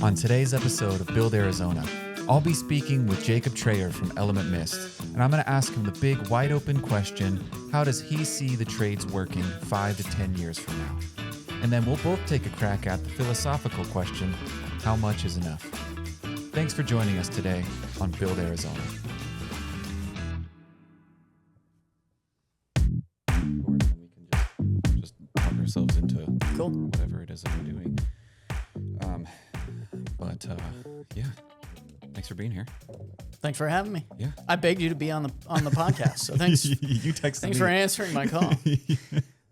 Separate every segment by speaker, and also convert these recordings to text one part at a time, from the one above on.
Speaker 1: On today's episode of Build Arizona, I'll be speaking with Jacob Trayer from Element Mist, and I'm going to ask him the big, wide-open question, how does he see the trades working 5 to 10 years from now? And then we'll both take a crack at the philosophical question, how much is enough? Thanks for joining us today on Build Arizona. Or then we can just plug ourselves into whatever it is that we're doing. Yeah. Thanks for being here.
Speaker 2: Thanks for having me.
Speaker 1: Yeah.
Speaker 2: I begged you to be on the podcast, so thanks.
Speaker 1: You texted
Speaker 2: Thanks
Speaker 1: me.
Speaker 2: for answering my call.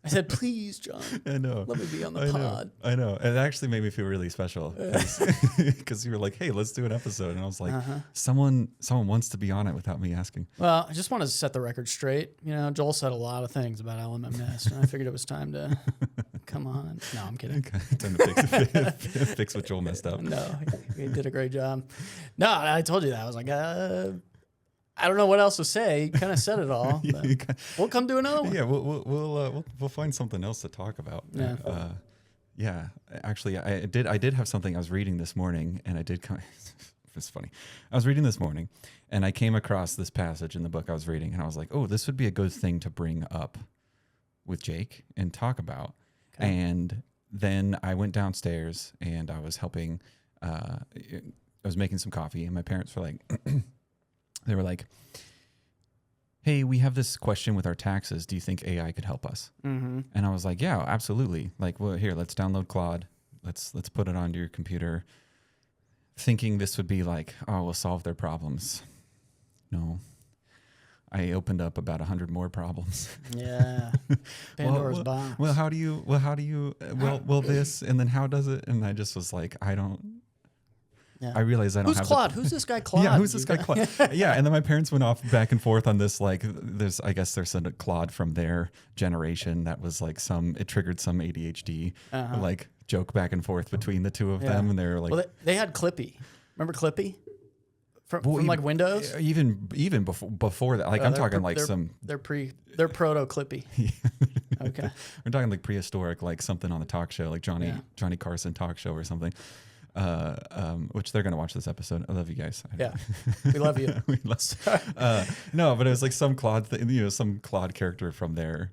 Speaker 2: I said, please, John.
Speaker 1: I know.
Speaker 2: Let me be on the pod.
Speaker 1: I know. And it actually made me feel really special because you were like, hey, let's do an episode. And I was like, someone wants to be on it without me asking.
Speaker 2: Well, I just wanted to set the record straight. You know, Joel said a lot of things about Element Mist, and I figured it was time to come on. No, I'm kidding.
Speaker 1: Time to fix what Joel messed up.
Speaker 2: No, he did a great job. No, I told you that. I was like, I don't know what else to say. You kind of said it all. We'll come do another one.
Speaker 1: Yeah, we'll find something else to talk about.
Speaker 2: Yeah.
Speaker 1: Yeah. Actually, I did have something I was reading this morning, and it's funny. I was reading this morning, and I came across this passage in the book I was reading, and I was like, oh, this would be a good thing to bring up with Jake and talk about. Okay. And then I went downstairs, and I was helping. I was making some coffee, and my parents were like. They were like, hey, we have this question with our taxes. Do you think AI could help us? Mm-hmm. And I was like, yeah, absolutely. Like, well, here, let's download Claude. Let's put it onto your computer. Thinking this would be like, oh, we'll solve their problems. No. I opened up about 100 more problems.
Speaker 2: Yeah. Pandora's box.
Speaker 1: Well, this, and then how does it? And I just was like,
Speaker 2: Yeah.
Speaker 1: I realized I don't have
Speaker 2: Who's Claude? Who's this guy Claude?
Speaker 1: Yeah, who's this guy Claude? Yeah, and then my parents went off back and forth on this, like, I guess there's a Claude from their generation that was like it triggered some ADHD, like joke back and forth between the two of them, and they were like...
Speaker 2: Well, they had Clippy. Remember Clippy? From like Windows?
Speaker 1: Even before that, like I'm talking like
Speaker 2: They're proto Clippy. Okay.
Speaker 1: We're talking like prehistoric, like something on the talk show, like Johnny Carson talk show or something. Which they're gonna watch this episode. I love you guys.
Speaker 2: Yeah, we love you.
Speaker 1: No, but it was like some Claude, some Claude character from their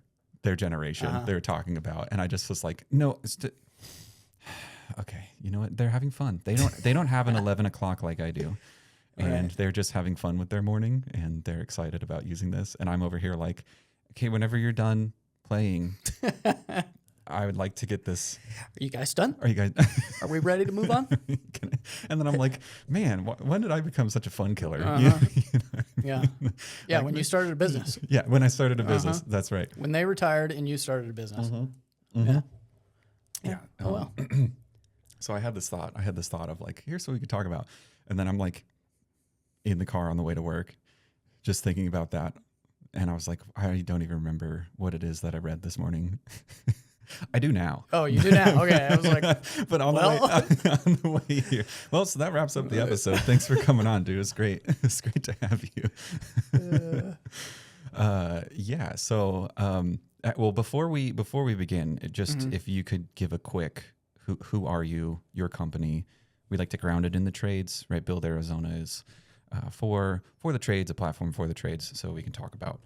Speaker 1: generation they were talking about, and I just was like, no, okay, you know what? They're having fun. They don't have an 11 o'clock like I do, and they're just having fun with their morning, and they're excited about using this, and I'm over here like, okay, whenever you're done playing. I would like to get this.
Speaker 2: Are you guys done?
Speaker 1: Are
Speaker 2: we ready to move on?
Speaker 1: And then I'm like, man, when did I become such a fun killer?
Speaker 2: Yeah. When you started a business.
Speaker 1: Yeah, when I started a business. That's right.
Speaker 2: When they retired and you started a business.
Speaker 1: Yeah.
Speaker 2: Oh well.
Speaker 1: So I had this thought of like, here's what we could talk about, and then I'm like, in the car on the way to work, just thinking about that, and I was like, I don't even remember what it is that I read this morning. I do now.
Speaker 2: Oh, you do now? Okay. I was like,
Speaker 1: but on the way here. Well, so that wraps up the episode. Thanks for coming on, dude. It's great. It's great to have you. Yeah. So, well, before we begin, if you could give a quick, who are you, your company? We like to ground it in the trades, right? Build Arizona is for the trades, a platform for the trades, so we can talk about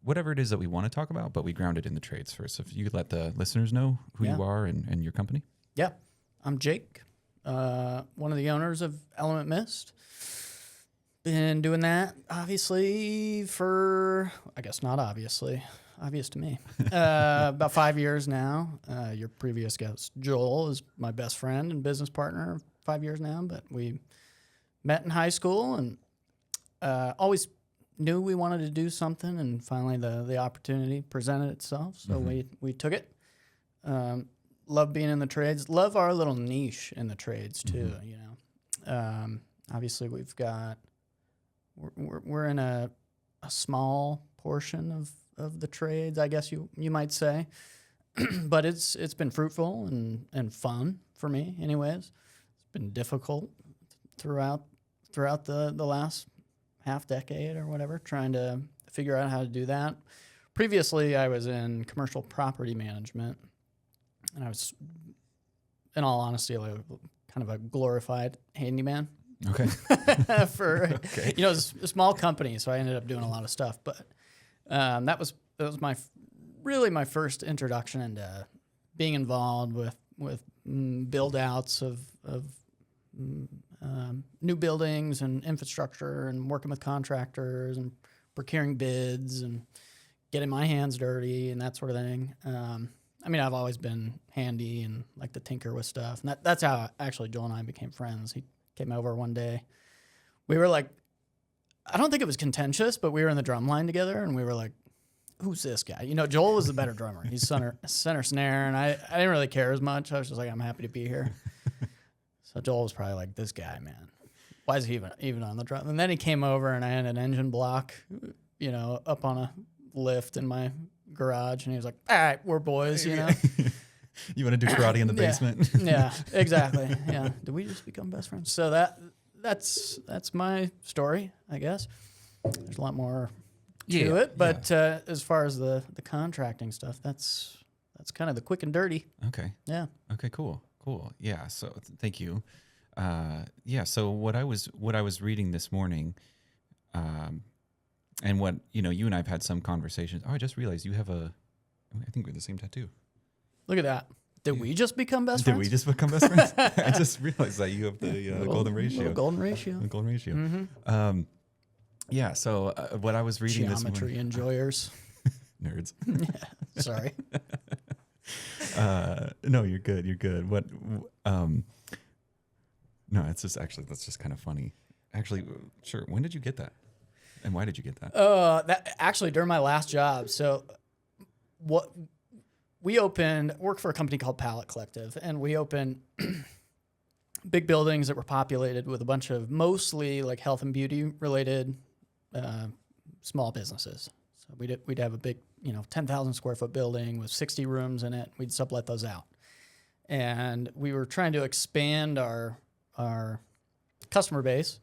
Speaker 1: whatever it is that we want to talk about, but we ground it in the trades first. So if you could let the listeners know who you are and your company.
Speaker 2: Yeah. I'm Jake, one of the owners of Element Mist. Been doing that, obviously, obvious to me, about 5 years now. Your previous guest, Joel, is my best friend and business partner, 5 years now, but we met in high school and always knew we wanted to do something, and finally the opportunity presented itself, so we took it. Love being in the trades, love our little niche in the trades too. You know, obviously we're in a small portion of the trades, I guess you might say, but it's been fruitful and fun for me anyways. It's been difficult throughout the last half decade or whatever, trying to figure out how to do that. Previously, I was in commercial property management, and I was, in all honesty, like, kind of a glorified handyman
Speaker 1: Okay.
Speaker 2: for,
Speaker 1: Okay.
Speaker 2: it's a small company. So I ended up doing a lot of stuff, but that was my first introduction into being involved with build outs of new buildings and infrastructure and working with contractors and procuring bids and getting my hands dirty and that sort of thing. I mean, I've always been handy and like to tinker with stuff. And that's how actually Joel and I became friends. He came over one day. We were like, I don't think it was contentious, but we were in the drum line together and we were like, who's this guy? Joel was the better drummer. He's center snare, and I didn't really care as much. I was just like, I'm happy to be here. So Joel was probably like, this guy, man, why is he even on the drum? And then he came over and I had an engine block, up on a lift in my garage, and he was like, all right, we're boys,
Speaker 1: You want to do karate in the basement?
Speaker 2: Yeah, exactly. Yeah. Did we just become best friends? So that's my story, I guess. There's a lot more to it, but as far as the contracting stuff, that's kind of the quick and dirty.
Speaker 1: Okay.
Speaker 2: Yeah.
Speaker 1: Okay, cool. Yeah. So thank you. So what I was reading this morning, and what, you and I've had some conversations. Oh, I just realized you have I think we're the same tattoo.
Speaker 2: Look at that. Did we just become best friends?
Speaker 1: Did we just become best friends? I just realized that you have the golden ratio.
Speaker 2: Golden ratio.
Speaker 1: The golden ratio.
Speaker 2: Mm-hmm.
Speaker 1: So what I was reading this morning.
Speaker 2: Geometry enjoyers.
Speaker 1: Nerds.
Speaker 2: Yeah. Sorry.
Speaker 1: No, you're good. You're good. No, it's just actually, that's just kind of funny. Actually, sure. When did you get that? And why did you get that?
Speaker 2: That actually during my last job. So what we worked for a company called Pallet Collective, and we opened big buildings that were populated with a bunch of mostly like health and beauty related small businesses. So we'd have a big, 10,000 square foot building with 60 rooms in it. We'd sublet those out. And we were trying to expand our customer base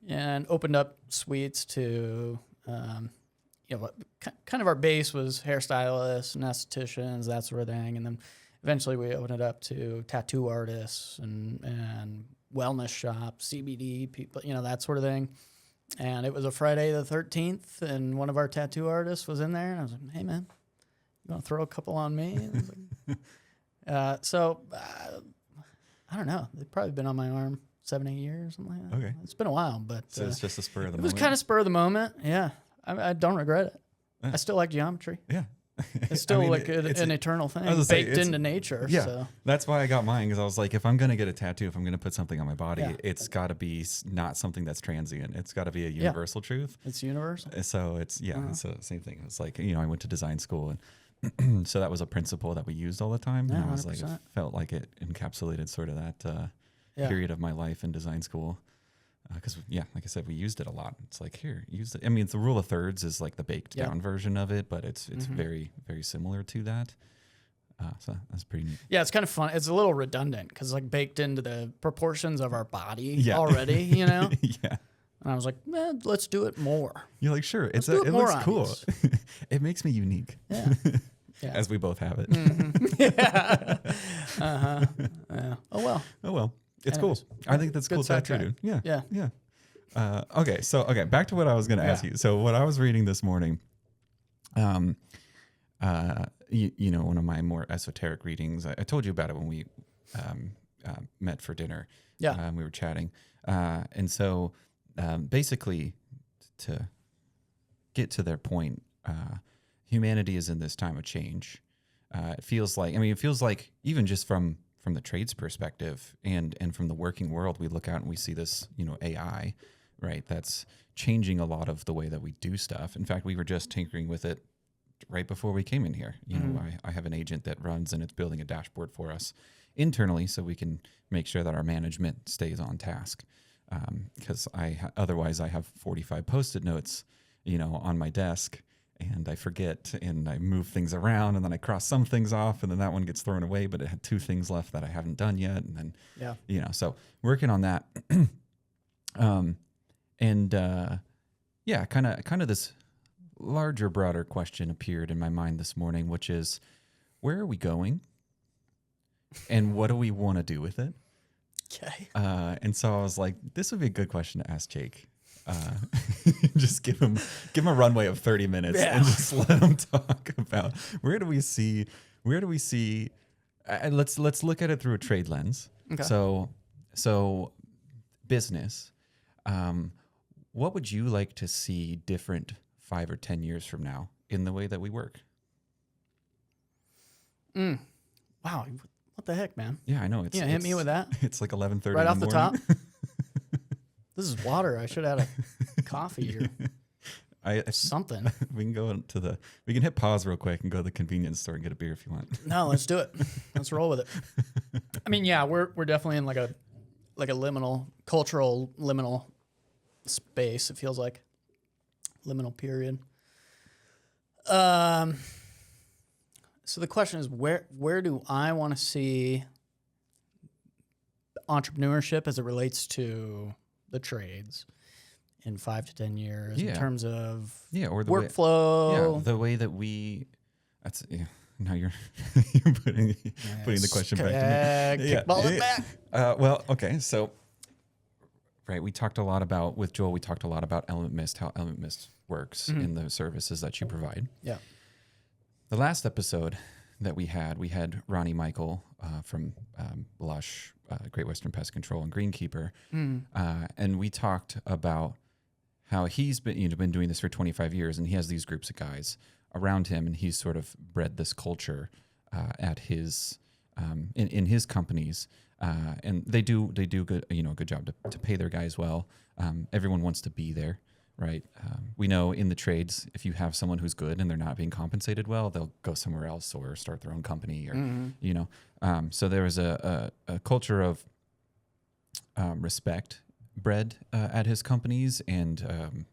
Speaker 2: and opened up suites to, kind of our base was hairstylists and estheticians, that sort of thing. And then eventually we opened it up to tattoo artists and wellness shops, CBD people, that sort of thing. And it was a Friday the 13th, and one of our tattoo artists was in there, and I was like, hey, man, you want to throw a couple on me? And I was like, I don't know. They've probably been on my arm 7-8 years, something like that.
Speaker 1: Okay.
Speaker 2: It's been a while, but
Speaker 1: so it's just a spur of the
Speaker 2: it
Speaker 1: moment.
Speaker 2: was kind of spur of the moment. Yeah. I don't regret it. I still like geometry.
Speaker 1: Yeah.
Speaker 2: It's still an eternal thing baked into nature.
Speaker 1: Yeah.
Speaker 2: So.
Speaker 1: That's why I got mine, because I was like, if I'm going to get a tattoo, if I'm going to put something on my body,
Speaker 2: Yeah.
Speaker 1: it's got to be not something that's transient. It's got to be a universal truth.
Speaker 2: It's universal.
Speaker 1: So it's the same thing. It's like, I went to design school, and so that was a principle that we used all the time.
Speaker 2: Yeah,
Speaker 1: and I was
Speaker 2: 100%.
Speaker 1: like, it felt like it encapsulated sort of that period of my life in design school. Because, like I said, we used it a lot. It's like, here, use it. I mean, it's the rule of thirds is like the baked down version of it, but it's very, very similar to that. So that's pretty neat.
Speaker 2: Yeah, it's kind of fun. It's a little redundant because like baked into the proportions of our body already,
Speaker 1: Yeah.
Speaker 2: And I was like, let's do it more.
Speaker 1: You're like, sure. It
Speaker 2: more
Speaker 1: looks cool. It makes me unique.
Speaker 2: Yeah. Yeah.
Speaker 1: As we both have it.
Speaker 2: Mm-hmm. Yeah. Yeah. Oh, well.
Speaker 1: It's
Speaker 2: Anyways,
Speaker 1: cool. I think that's cool tattoo, dude. Yeah. Okay. So, back to what I was going to ask you. So what I was reading this morning, one of my more esoteric readings, I told you about it when we met for dinner.
Speaker 2: Yeah.
Speaker 1: We were chatting. And so basically to get to their point, humanity is in this time of change. It feels like even just from the trades perspective and from the working world, we look out and we see this, AI, right? That's changing a lot of the way that we do stuff. In fact, we were just tinkering with it right before we came in here. I have an agent that runs and it's building a dashboard for us internally so we can make sure that our management stays on task. Because otherwise I have 45 Post-it notes, on my desk, and I forget and I move things around and then I cross some things off and then that one gets thrown away, but it had 2 things left that I haven't done yet. And then, so working on that. Kind of this larger, broader question appeared in my mind this morning, which is, where are we going? And what do we want to do with it?
Speaker 2: Okay.
Speaker 1: And so I was like, this would be a good question to ask Jake. Just give him a runway of 30 minutes and just let him talk about where do we see let's look at it through a trade lens.
Speaker 2: Okay.
Speaker 1: So business, what would you like to see different 5 or 10 years from now in the way that we work?
Speaker 2: Wow. What the heck, man?
Speaker 1: Yeah, I know.
Speaker 2: Hit me with that.
Speaker 1: It's like 11:30
Speaker 2: Right
Speaker 1: in
Speaker 2: off
Speaker 1: the
Speaker 2: the
Speaker 1: morning.
Speaker 2: top. This is water. I should have had a coffee or something.
Speaker 1: We can hit pause real quick and go to the convenience store and get a beer if you want.
Speaker 2: No, let's do it. Let's roll with it. I mean, yeah, we're definitely in like a cultural liminal space. It feels like liminal period. So the question is, where do I want to see entrepreneurship as it relates to the trades in 5 to 10 years in terms of
Speaker 1: or the
Speaker 2: workflow?
Speaker 1: The way that we. Now you're putting the question back to me.
Speaker 2: Kickball it back.
Speaker 1: Well, okay, so right, we talked a lot about with Joel. We talked a lot about Element Mist, how Element Mist works in the services that you provide.
Speaker 2: Yeah.
Speaker 1: The last episode that we had Ronnie Michael from Lush, Great Western Pest Control, and Greenkeeper, and we talked about how he's been doing this for 25 years, and he has these groups of guys around him, and he's sort of bred this culture at his in his companies, and they do good a good job to pay their guys well. Everyone wants to be there. Right. We know in the trades, if you have someone who's good and they're not being compensated well, they'll go somewhere else or start their own company or, so there was a culture of respect bred at his companies. And,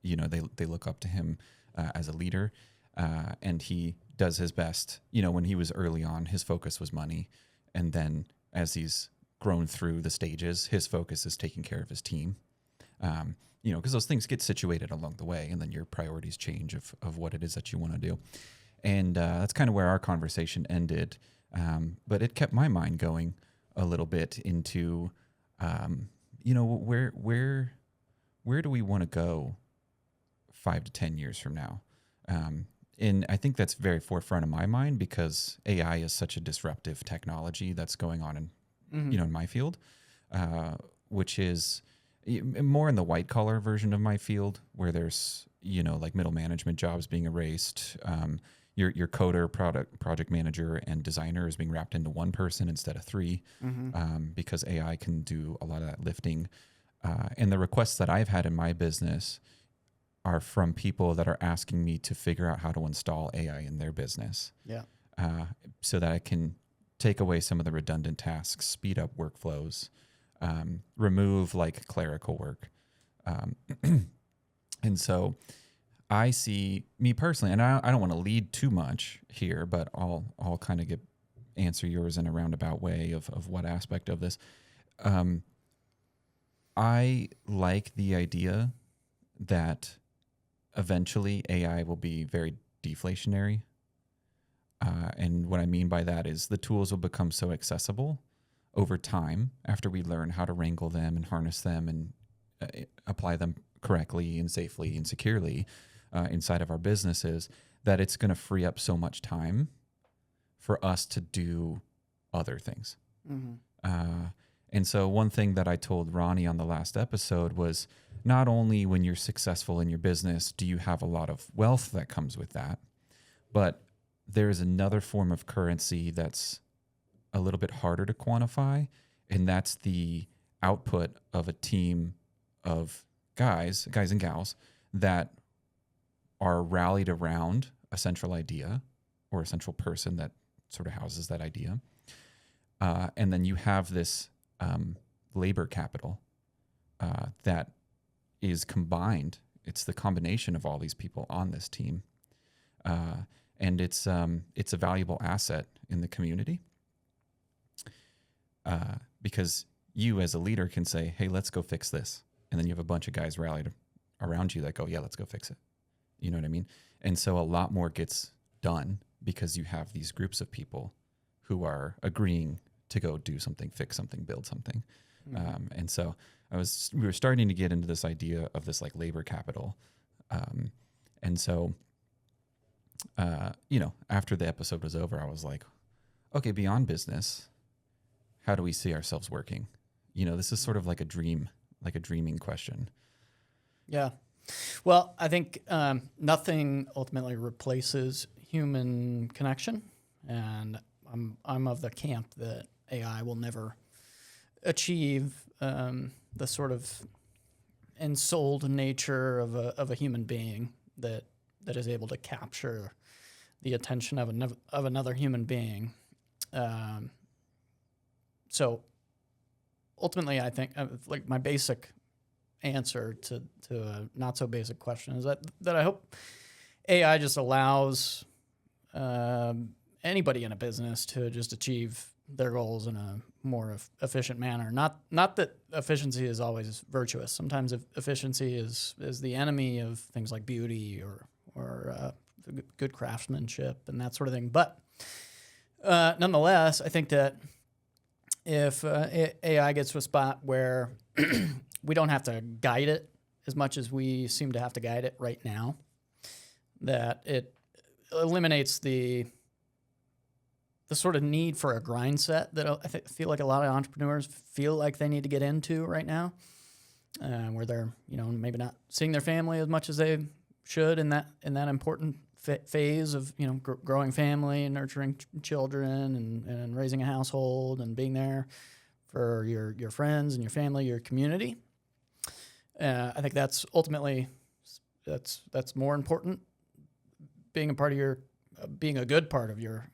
Speaker 1: they look up to him as a leader. And he does his best. When he was early on, his focus was money. And then as he's grown through the stages, his focus is taking care of his team. Because those things get situated along the way, and then your priorities change of what it is that you want to do. And that's kind of where our conversation ended. But it kept my mind going a little bit into, where do we want to go 5 to 10 years from now? And I think that's very forefront of my mind because AI is such a disruptive technology that's going on in my field, which is more in the white collar version of my field where there's, like middle management jobs being erased. Your coder, project manager, and designer is being wrapped into one person instead of 3 because AI can do a lot of that lifting. And the requests that I've had in my business are from people that are asking me to figure out how to install AI in their business. Yeah. So that I can take away some of the redundant tasks, speed up workflows, remove like clerical work. And so I see me personally, and I don't want to lead too much here, but I'll kind of answer yours in a roundabout way of what aspect of this. I like the idea that eventually AI will be very deflationary. And what I mean by that is the tools will become so accessible over time after we learn how to wrangle them and harness them and apply them correctly and safely and securely inside of our businesses, that it's going to free up so much time for us to do other things. And so one thing that I told Ronnie on the last episode was not only when you're successful in your business do you have a lot of wealth that comes with that, but there's another form of currency that's a little bit harder to quantify, and that's the output of a team of guys and gals that are rallied around a central idea or a central person that sort of houses that idea. And then you have this labor capital that is combined. It's the combination of all these people on this team. And it's a valuable asset in the community. Because you as a leader can say, hey, let's go fix this. And then you have a bunch of guys rallied around you that go, yeah, let's go fix it. You know what I mean? And so a lot more gets done because you have these groups of people who are agreeing to go do something, fix something, build something. And so we were starting to get into this idea of this like labor capital. And so, after the episode was over, I was like, okay, beyond business, how do we see ourselves working? This is sort of like a dreaming question.
Speaker 2: Yeah. Well, I think nothing ultimately replaces human connection, and I'm of the camp that AI will never achieve the sort of ensouled nature of a human being that is able to capture the attention of another human being. So ultimately, I think like my basic answer to a not so basic question is that I hope AI just allows anybody in a business to just achieve their goals in a more efficient manner. Not that efficiency is always virtuous. Sometimes efficiency is the enemy of things like beauty or good craftsmanship and that sort of thing. But nonetheless, I think that if AI gets to a spot where we don't have to guide it as much as we seem to have to guide it right now, that it eliminates the sort of need for a grind set that I feel like a lot of entrepreneurs feel like they need to get into right now, where they're maybe not seeing their family as much as they should in that important phase of growing family and nurturing children and raising a household and being there for your friends and your family, your community. I think that's ultimately that's more important. Being a good part of your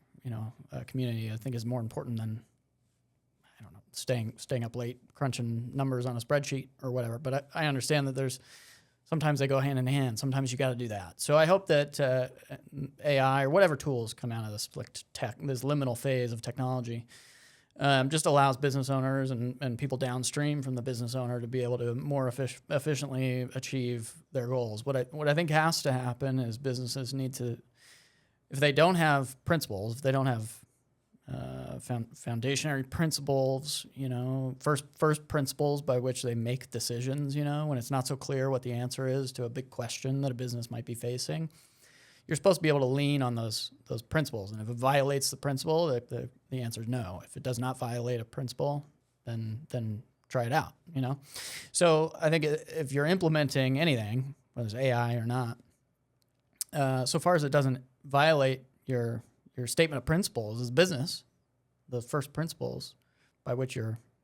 Speaker 2: community, I think, is more important than, I don't know, staying up late crunching numbers on a spreadsheet or whatever. But I understand that sometimes they go hand in hand. Sometimes you got to do that. So I hope that AI or whatever tools come out of this this liminal phase of technology just allows business owners and people downstream from the business owner to be able to more efficiently achieve their goals. What I think has to happen is businesses need to, if they don't have principles, if they don't have foundationary principles, first principles by which they make decisions, when it's not so clear what the answer is to a big question that a business might be facing, you're supposed to be able to lean on those principles. And if it violates the principle, the answer is no. If it does not violate a principle, then try it out, So I think if you're implementing anything, whether it's AI or not, so far as it doesn't violate your statement of principles as business, the first principles by which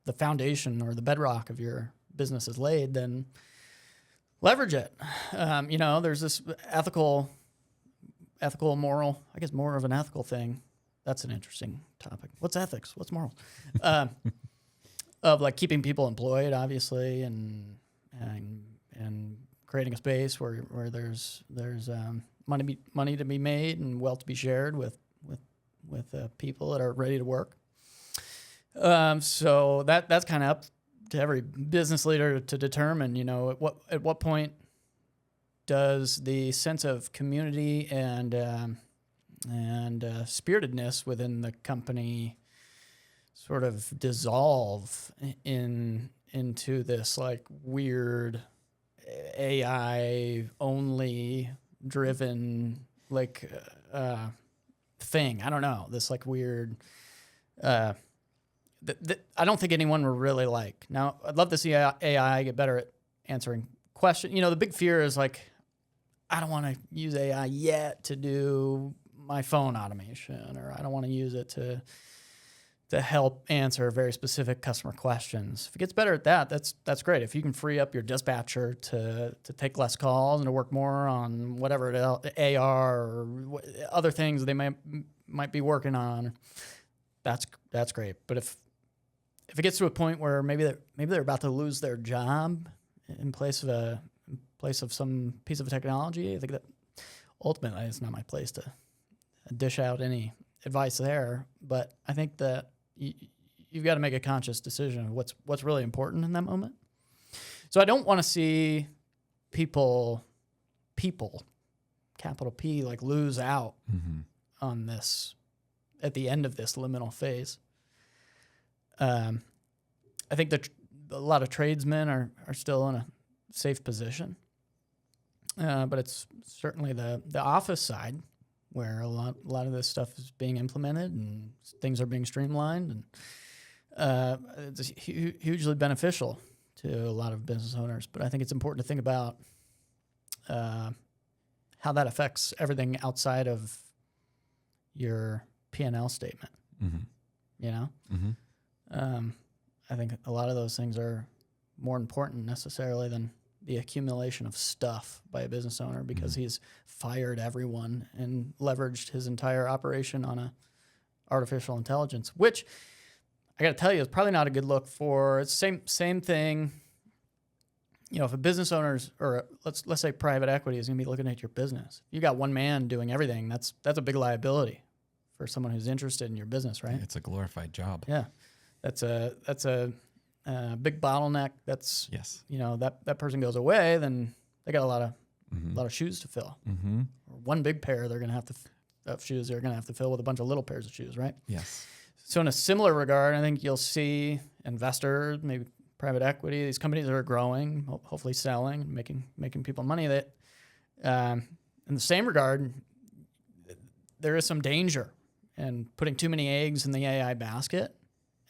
Speaker 2: the foundation or the bedrock of your business is laid, then leverage it. There's this ethical, moral, I guess more of an ethical thing. That's an interesting topic. What's ethics? What's moral? Of like keeping people employed, obviously, and creating a space where there's money to be made and wealth to be shared with people that are ready to work. So that's kind of up to every business leader to determine, at what point does the sense of community and spiritedness within the company sort of dissolve into this like weird AI only driven thing. I don't know, this like weird that I don't think anyone will really like. Now, I'd love to see AI get better at answering questions. The big fear is like, I don't want to use AI yet to do my phone automation, or I don't want to use it to help answer very specific customer questions. If it gets better at that, that's great. If you can free up your dispatcher to take less calls and to work more on whatever AR or other things they might be working on, that's great. But if it gets to a point where maybe they're about to lose their job in place of some piece of technology, I think that ultimately it's not my place to dish out any advice there. But I think that you've got to make a conscious decision of what's really important in that moment. So I don't want to see people, capital P, like lose out on this at the end of this liminal phase. I think a lot of tradesmen are still in a safe position, but it's certainly the office side where a lot of this stuff is being implemented and things are being streamlined, and it's hugely beneficial to a lot of business owners. But I think it's important to think about how that affects everything outside of your P&L statement.
Speaker 1: Mm-hmm.
Speaker 2: You know, I think a lot of those things are more important necessarily than the accumulation of stuff by a business owner, because he's fired everyone and leveraged his entire operation on a artificial intelligence, which I got to tell you is probably not a good look for. It's same thing. You know, if a business owner's, or let's say private equity is going to be looking at your business, you got one man doing everything. That's a big liability for someone who's interested in your business, right?
Speaker 1: It's a glorified job.
Speaker 2: Yeah, that's a big bottleneck. That's
Speaker 1: yes.
Speaker 2: You know, that person goes away, then they got a lot of shoes to fill.
Speaker 1: Mm-hmm.
Speaker 2: Or one big pair they're going to have to of shoes they're going to have to fill with a bunch of little pairs of shoes, right?
Speaker 1: Yes.
Speaker 2: So in a similar regard, I think you'll see investors, maybe private equity, these companies that are growing, hopefully selling, making people money. That in the same regard, there is some danger in putting too many eggs in the AI basket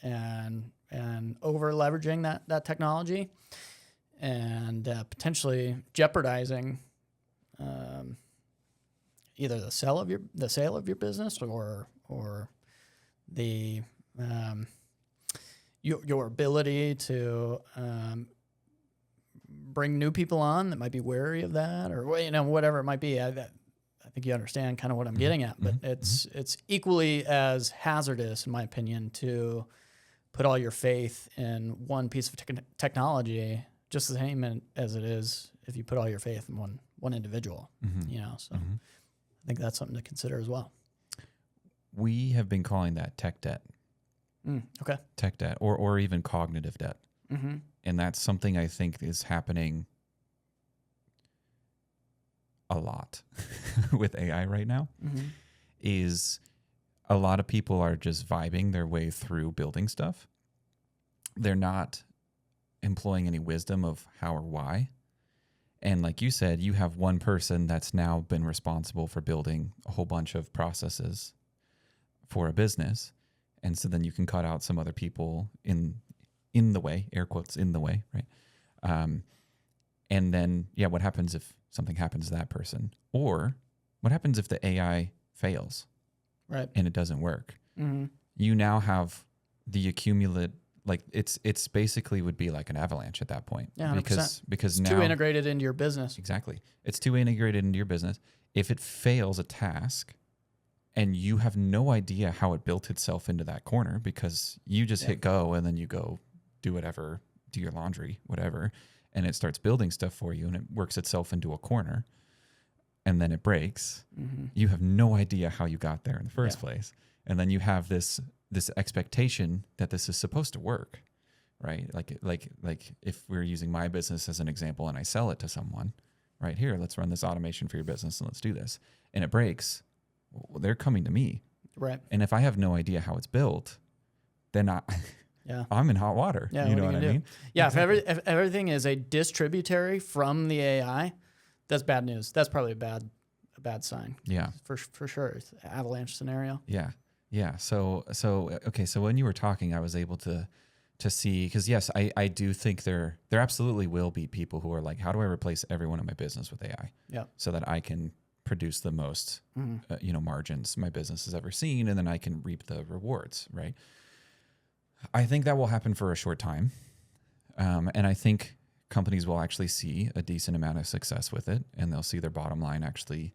Speaker 2: and over leveraging that technology and potentially jeopardizing either the sale of your business or the your ability to bring new people on that might be wary of that, or whatever it might be. I think you understand kind of what I'm getting at, but it's equally as hazardous, in my opinion, to put all your faith in one piece of technology, just the same as it is if you put all your faith in one individual. So I think that's something to consider as well.
Speaker 1: We have been calling that tech debt.
Speaker 2: Okay.
Speaker 1: Tech debt, or even cognitive debt.
Speaker 2: Mm-hmm.
Speaker 1: And that's something I think is happening a lot with AI right now. Is a lot of people are just vibing their way through building stuff. They're not employing any wisdom of how or why. And like you said, you have one person that's now been responsible for building a whole bunch of processes for a business. And so then you can cut out some other people in the way, air quotes, in the way, right? And then, what happens if something happens to that person? Or what happens if the AI fails?
Speaker 2: Right.
Speaker 1: And it doesn't work?
Speaker 2: Mm-hmm.
Speaker 1: You now have the accumulate, like it's basically would be like an avalanche at that point.
Speaker 2: Yeah, 100%.
Speaker 1: Because
Speaker 2: it's
Speaker 1: now
Speaker 2: too integrated into your business.
Speaker 1: Exactly. It's too integrated into your business. If it fails a task and you have no idea how it built itself into that corner, because you just hit go and then you go do whatever, do your laundry, whatever, and it starts building stuff for you and it works itself into a corner and then it breaks. You have no idea how you got there in the first place. And then you have this expectation that this is supposed to work, right? Like if we're using my business as an example and I sell it to someone, right here, let's run this automation for your business and let's do this. And it breaks, well, they're coming to me.
Speaker 2: Right.
Speaker 1: And if I have no idea how it's built, then I'm in hot water.
Speaker 2: Yeah,
Speaker 1: you know what I mean?
Speaker 2: Yeah,
Speaker 1: exactly.
Speaker 2: if everything is a distributary from the AI, that's bad news. That's probably a bad sign.
Speaker 1: Yeah.
Speaker 2: For sure. It's an avalanche scenario.
Speaker 1: Yeah. Yeah. So when you were talking, I was able to see, because yes, I do think there absolutely will be people who are like, how do I replace everyone in my business with AI?
Speaker 2: Yeah.
Speaker 1: So that I can produce the most, margins my business has ever seen, and then I can reap the rewards, right? I think that will happen for a short time. And I think companies will actually see a decent amount of success with it, and they'll see their bottom line actually,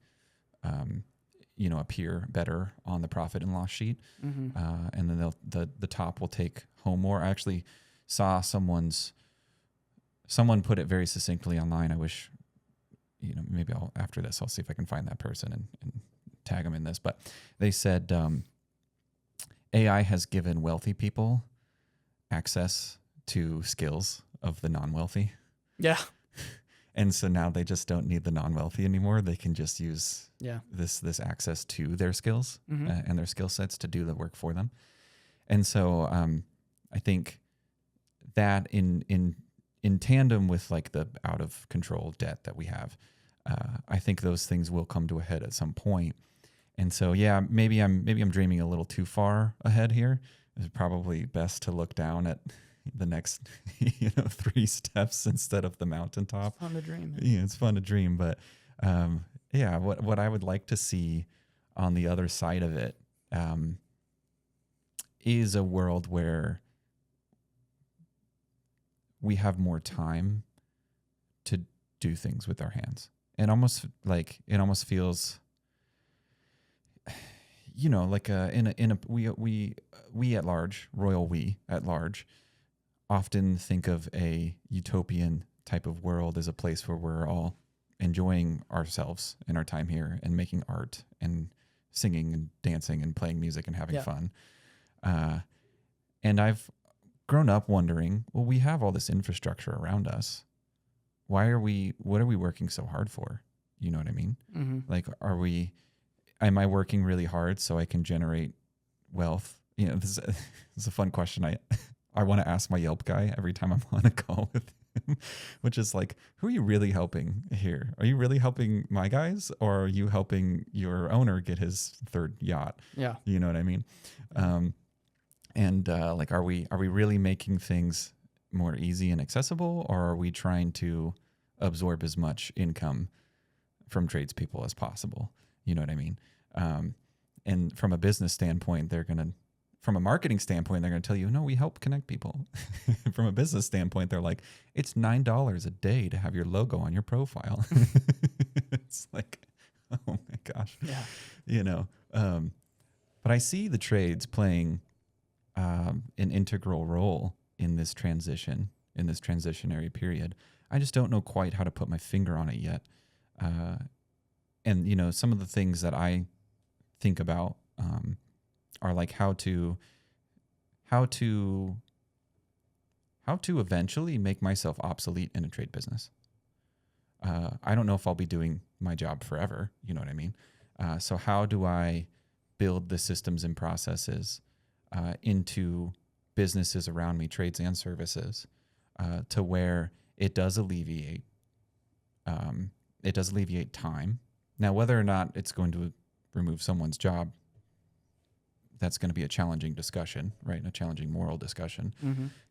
Speaker 1: appear better on the profit and loss sheet. And then the top will take home more. I actually saw someone put it very succinctly online. I wish, maybe after this, I'll see if I can find that person and tag them in this. But they said AI has given wealthy people access to skills of the non-wealthy.
Speaker 2: Yeah.
Speaker 1: And so now they just don't need the non-wealthy anymore. They can just use this access to their skills and their skill sets to do the work for them. And so I think that in tandem with like the out of control debt that we have, I think those things will come to a head at some point. And so, yeah, maybe I'm dreaming a little too far ahead here. It's probably best to look down at the next 3 steps instead of the mountaintop.
Speaker 2: It's fun to dream. Man.
Speaker 1: Yeah, it's fun to dream, but yeah, what I would like to see on the other side of it is a world where we have more time to do things with our hands. And it almost feels, like we at large, royal we at large, often think of a utopian type of world as a place where we're all enjoying ourselves and our time here and making art and singing and dancing and playing music and having fun. And I've grown up wondering, well, we have all this infrastructure around us. What are we working so hard for? You know what I mean? Mm-hmm. Like, am I working really hard so I can generate wealth? This is a fun question. I want to ask my Yelp guy every time I'm on a call with him, which is like, who are you really helping here? Are you really helping my guys, or are you helping your owner get his 3rd yacht?
Speaker 2: Yeah.
Speaker 1: You know what I mean? Like, are we really making things more easy and accessible, or are we trying to absorb as much income from tradespeople as possible? You know what I mean? And from a business standpoint, from a marketing standpoint, they're going to tell you, no, we help connect people. From a business standpoint, they're like, it's $9 a day to have your logo on your profile. It's like, oh my gosh.
Speaker 2: Yeah.
Speaker 1: But I see the trades playing an integral role in this transition, in this transitionary period. I just don't know quite how to put my finger on it yet. And some of the things that I think about are like how to eventually make myself obsolete in a trade business. I don't know if I'll be doing my job forever. You know what I mean? So how do I build the systems and processes into businesses around me, trades and services, to where it does alleviate time. Now, whether or not it's going to remove someone's job, that's going to be a challenging discussion, right? A challenging moral discussion.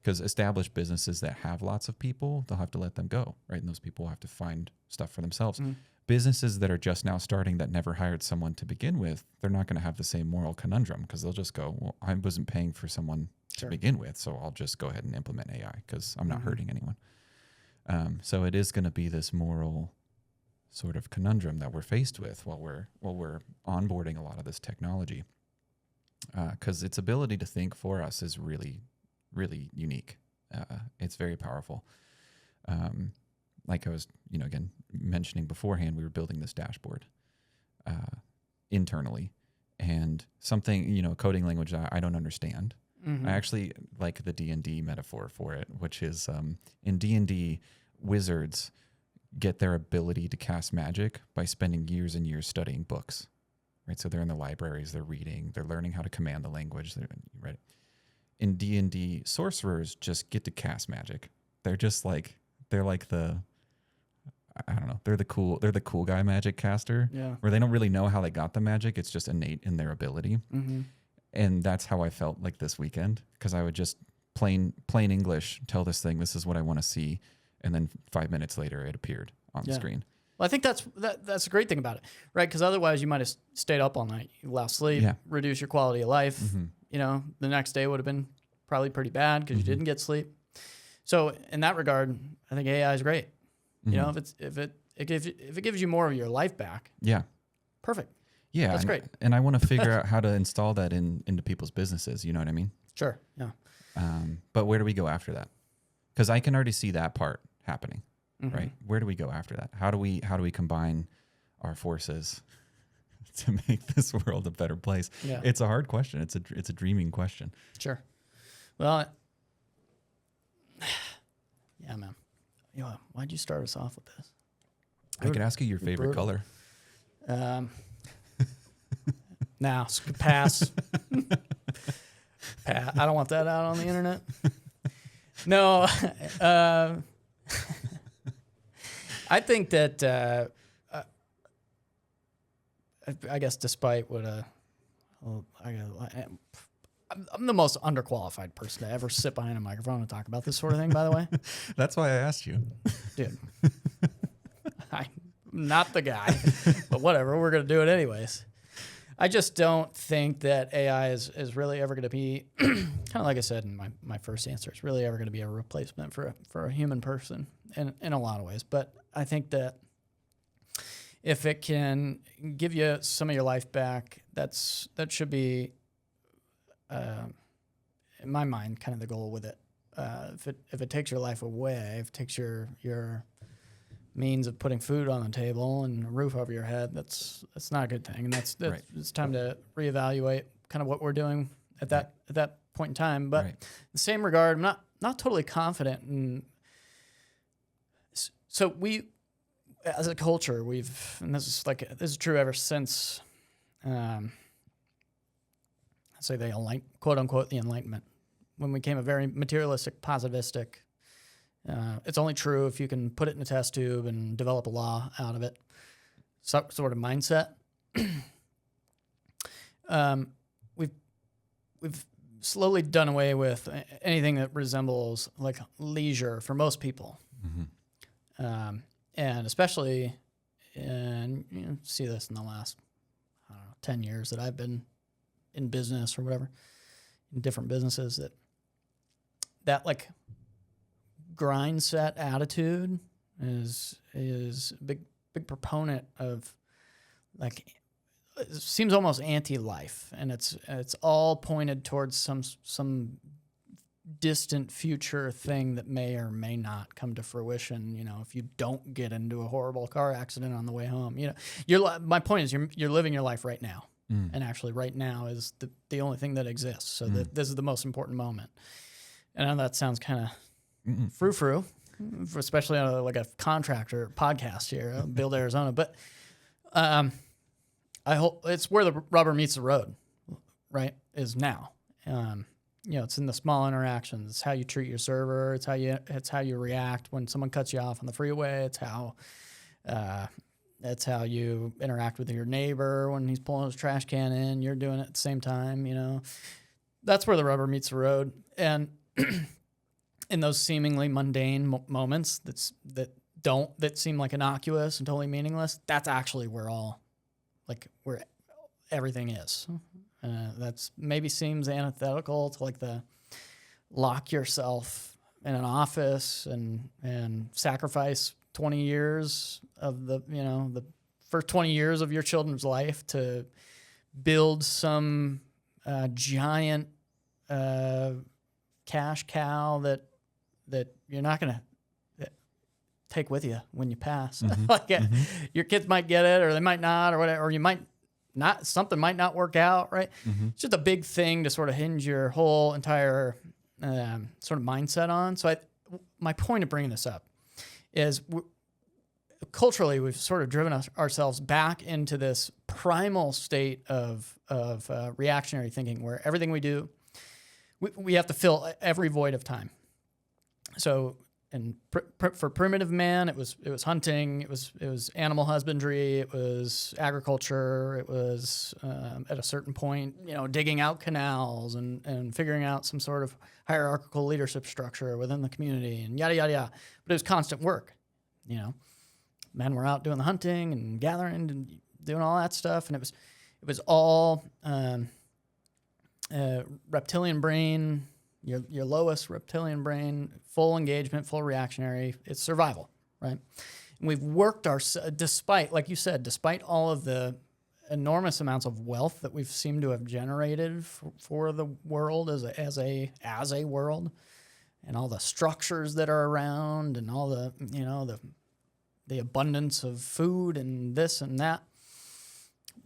Speaker 1: Because established businesses that have lots of people, they'll have to let them go, right? And those people will have to find stuff for themselves. Businesses that are just now starting, that never hired someone to begin with, they're not going to have the same moral conundrum, because they'll just go, well, I wasn't paying for someone to begin with, so I'll just go ahead and implement AI because I'm not hurting anyone. So it is going to be this moral sort of conundrum that we're faced with while we're onboarding a lot of this technology. Because its ability to think for us is really, really unique. It's very powerful. Like I was, again, mentioning beforehand, we were building this dashboard internally, and something, a coding language that I don't understand. I actually like the D&D metaphor for it, which is in D&D, wizards get their ability to cast magic by spending years and years studying books. Right, so they're in the libraries, they're reading, they're learning how to command the language. Right. In D&D, sorcerers just get to cast magic. They're the cool guy magic caster.
Speaker 2: Yeah.
Speaker 1: Where they don't really know how they got the magic. It's just innate in their ability. And that's how I felt like this weekend, because I would just plain English tell this thing, this is what I want to see, and then 5 minutes later it appeared on the screen.
Speaker 2: Well, I think that's a great thing about it, right? Because otherwise you might have stayed up all night, you lost sleep, reduce your quality of life. The next day would have been probably pretty bad because you didn't get sleep. So in that regard, I think AI is great. If it gives you more of your life back, perfect.
Speaker 1: Yeah,
Speaker 2: that's great.
Speaker 1: And I want to figure out how to install that into people's businesses. You know what I mean?
Speaker 2: Sure. Yeah.
Speaker 1: But where do we go after that? Because I can already see that part happening. Right? Where do we go after that? How do we combine our forces to make this world a better place?
Speaker 2: Yeah.
Speaker 1: It's a hard question. It's a dreaming question.
Speaker 2: Sure. Well, yeah, man. Why'd you start us off with this?
Speaker 1: I could ask you your favorite color.
Speaker 2: Now, pass. Pat, I don't want that out on the internet. No, I think that I guess despite what I'm the most underqualified person to ever sit behind a microphone and talk about this sort of thing, by the way.
Speaker 1: That's why I asked you.
Speaker 2: Dude, I'm not the guy, but whatever, we're going to do it anyways. I just don't think that AI is really ever going to be, kind of like I said in my first answer, it's really ever going to be a replacement for a human person in a lot of ways. But I think that if it can give you some of your life back, that should be, in my mind, kind of the goal with it. If it takes your life away, if it takes your means of putting food on the table and a roof over your head, that's not a good thing. And that's
Speaker 1: right.
Speaker 2: It's time to reevaluate kind of what we're doing at that point in time. But in the same regard, I'm not totally confident. And so we, as a culture, and this is true ever since, I'd say quote unquote, the Enlightenment, when we became a very materialistic, positivistic. It's only true if you can put it in a test tube and develop a law out of it. Sort of mindset. We've slowly done away with anything that resembles like leisure for most people, and especially, and see this in the last 10 years that I've been in business or whatever, in different businesses, that like grind set attitude is a big proponent of, like, it seems almost anti-life, and it's all pointed towards some distant future thing that may or may not come to fruition. If you don't get into a horrible car accident on the way home, my point is you're living your life right now, and actually right now is the only thing that exists. So this is the most important moment. And I know that sounds kind of frou-frou, especially on like a contractor podcast here, Build Arizona. But I hope it's where the rubber meets the road, right? Is now. It's in the small interactions. It's how you treat your server. It's how you react when someone cuts you off on the freeway. It's how you interact with your neighbor when he's pulling his trash can in. You're doing it at the same time. That's where the rubber meets the road. And in those seemingly mundane moments that seem like innocuous and totally meaningless, that's actually where everything is. That's maybe seems antithetical to like the lock yourself in an office and sacrifice 20 years of the first 20 years of your children's life to build some giant cash cow that you're not going to take with you when you pass. Your kids might get it, or they might not, or whatever, or you might not, something might not work out, right? It's just a big thing to sort of hinge your whole entire sort of mindset on. So my point of bringing this up is culturally, we've sort of driven ourselves back into this primal state of reactionary thinking, where everything we do, we have to fill every void of time. So, and for primitive man, it was hunting, it was animal husbandry, it was agriculture, it was at a certain point, digging out canals and figuring out some sort of hierarchical leadership structure within the community, and yada yada yada. But it was constant work. Men were out doing the hunting and gathering and doing all that stuff, and it was all reptilian brain. Your lowest reptilian brain, full engagement, full reactionary. It's survival, right? And we've worked despite, like you said, despite all of the enormous amounts of wealth that we've seemed to have generated for the world as a world, and all the structures that are around, and all the abundance of food and this and that,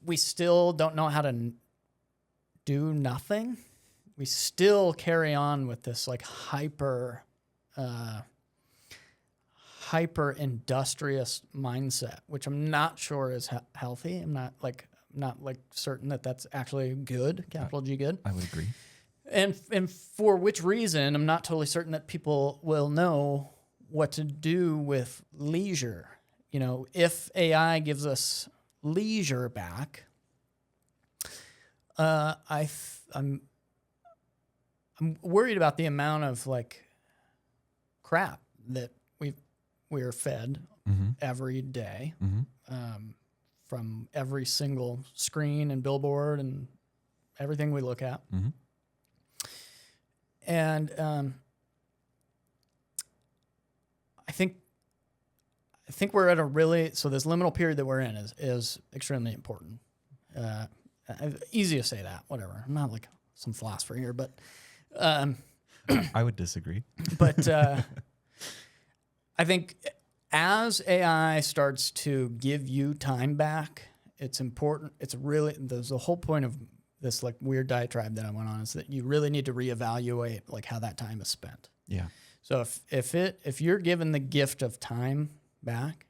Speaker 2: we still don't know how to do nothing. We still carry on with this like hyper industrious mindset, which I'm not sure is healthy. I'm not certain that that's actually good, capital G good.
Speaker 1: I would agree.
Speaker 2: And for which reason, I'm not totally certain that people will know what to do with leisure. You know, if AI gives us leisure back, I'm worried about the amount of like crap that we're fed every day, from every single screen and billboard and everything we look at. And I think we're at a really, so this liminal period that we're in is extremely important. Easy to say that, whatever. I'm not like some philosopher here, but
Speaker 1: I would disagree.
Speaker 2: But I think as AI starts to give you time back, it's important. It's really, there's the whole point of this like weird diatribe that I went on is that you really need to reevaluate like how that time is spent.
Speaker 1: Yeah.
Speaker 2: So if you're given the gift of time back,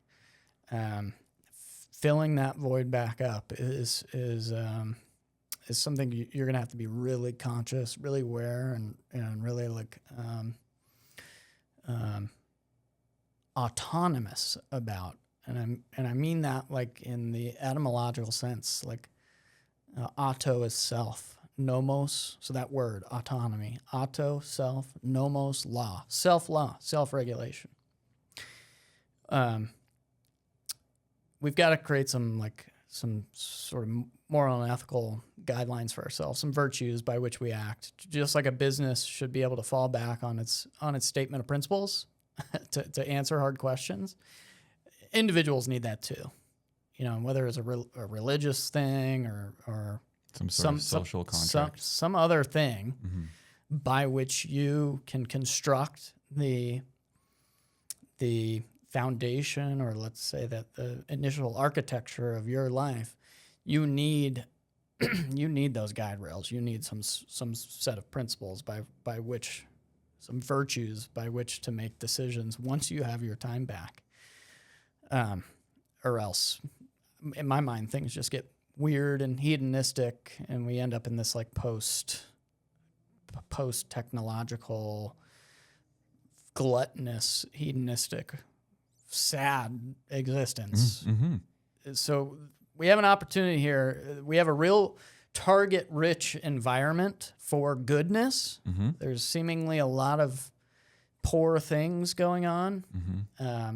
Speaker 2: filling that void back up is something you're gonna have to be really conscious, really aware, and really like autonomous about. And I mean that like in the etymological sense, like auto is self. Nomos, so that word, autonomy. Auto, self, nomos, law. Self-law, self-regulation. We've got to create some sort of moral and ethical guidelines for ourselves, some virtues by which we act. Just like a business should be able to fall back on its statement of principles to answer hard questions. Individuals need that too. You know, whether it's a religious thing or
Speaker 1: some sort of social contract,
Speaker 2: some other thing by which you can construct the foundation, or let's say that the initial architecture of your life. You need those guide rails. You need some set of principles by which, some virtues by which to make decisions once you have your time back, or else, in my mind, things just get weird and hedonistic, and we end up in this like post technological, gluttonous, hedonistic, sad existence. So we have an opportunity here. We have a real target-rich environment for goodness. There's seemingly a lot of poor things going on. I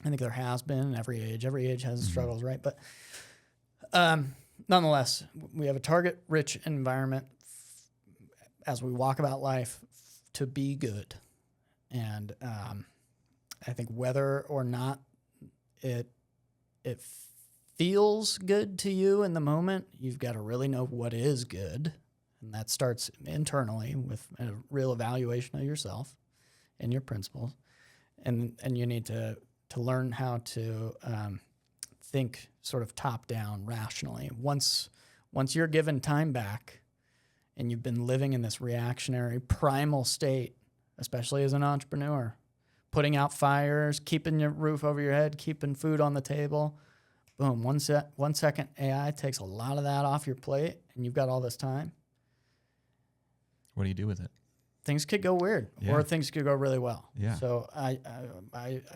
Speaker 2: think there has been in every age. Every age has struggles, right? But nonetheless, we have a target-rich environment as we walk about life to be good. And I think whether or not it feels good to you in the moment, you've got to really know what is good. And that starts internally with a real evaluation of yourself and your principles. And you need to learn how to think sort of top down rationally. Once you're given time back and you've been living in this reactionary primal state, especially as an entrepreneur, putting out fires, keeping your roof over your head, keeping food on the table, boom, 1 second AI takes a lot of that off your plate and you've got all this time.
Speaker 1: What do you do with it?
Speaker 2: Things could go weird, or things could go really well.
Speaker 1: Yeah.
Speaker 2: So I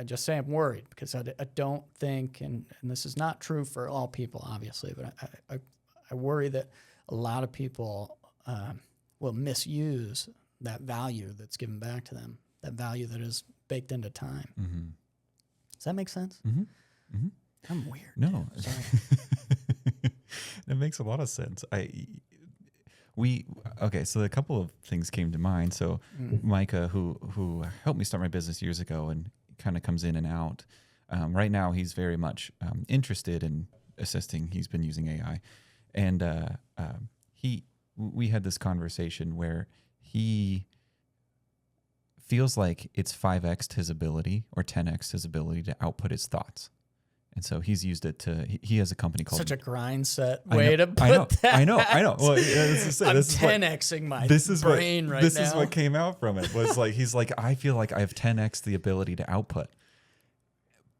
Speaker 2: just say I'm worried because I don't think, and this is not true for all people, obviously, but I worry that a lot of people will misuse that value that's given back to them, that value that is baked into time. Does that make sense? I'm weird.
Speaker 1: No.
Speaker 2: Sorry.
Speaker 1: It makes a lot of sense. So a couple of things came to mind. So Micah, who helped me start my business years ago and kind of comes in and out. Right now, he's very much interested in assisting. He's been using AI. And we had this conversation where he feels like it's 5x'd his ability or 10x'd his ability to output his thoughts. And so he's used it he has a company called...
Speaker 2: Such a grind set way to put that.
Speaker 1: I know. Well,
Speaker 2: I'm 10xing my brain right now.
Speaker 1: This is what came out from it. Was like, he's like, I feel like I have 10x the ability to output.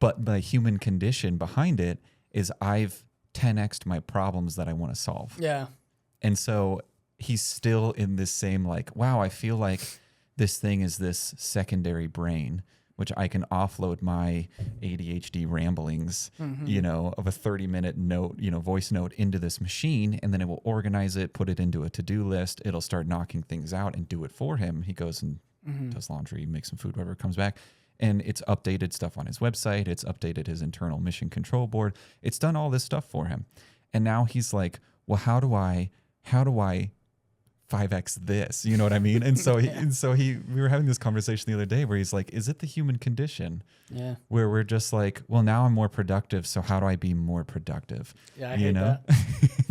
Speaker 1: But the human condition behind it is I've 10x'd my problems that I want to solve.
Speaker 2: Yeah.
Speaker 1: And so he's still in this same like, wow, I feel like this thing is this secondary brain, which I can offload my ADHD ramblings, of a 30-minute note, voice note into this machine, and then it will organize it, put it into a to-do list. It'll start knocking things out and do it for him. He goes and does laundry, makes some food, whatever, comes back. And it's updated stuff on his website. It's updated his internal mission control board. It's done all this stuff for him. And now he's like, well, how do I 5X this? You know what I mean? And so we were having this conversation the other day where he's like, is it the human condition? Yeah. Where we're just like, well, now I'm more productive. So how do I be more productive?
Speaker 2: Yeah, I hate that.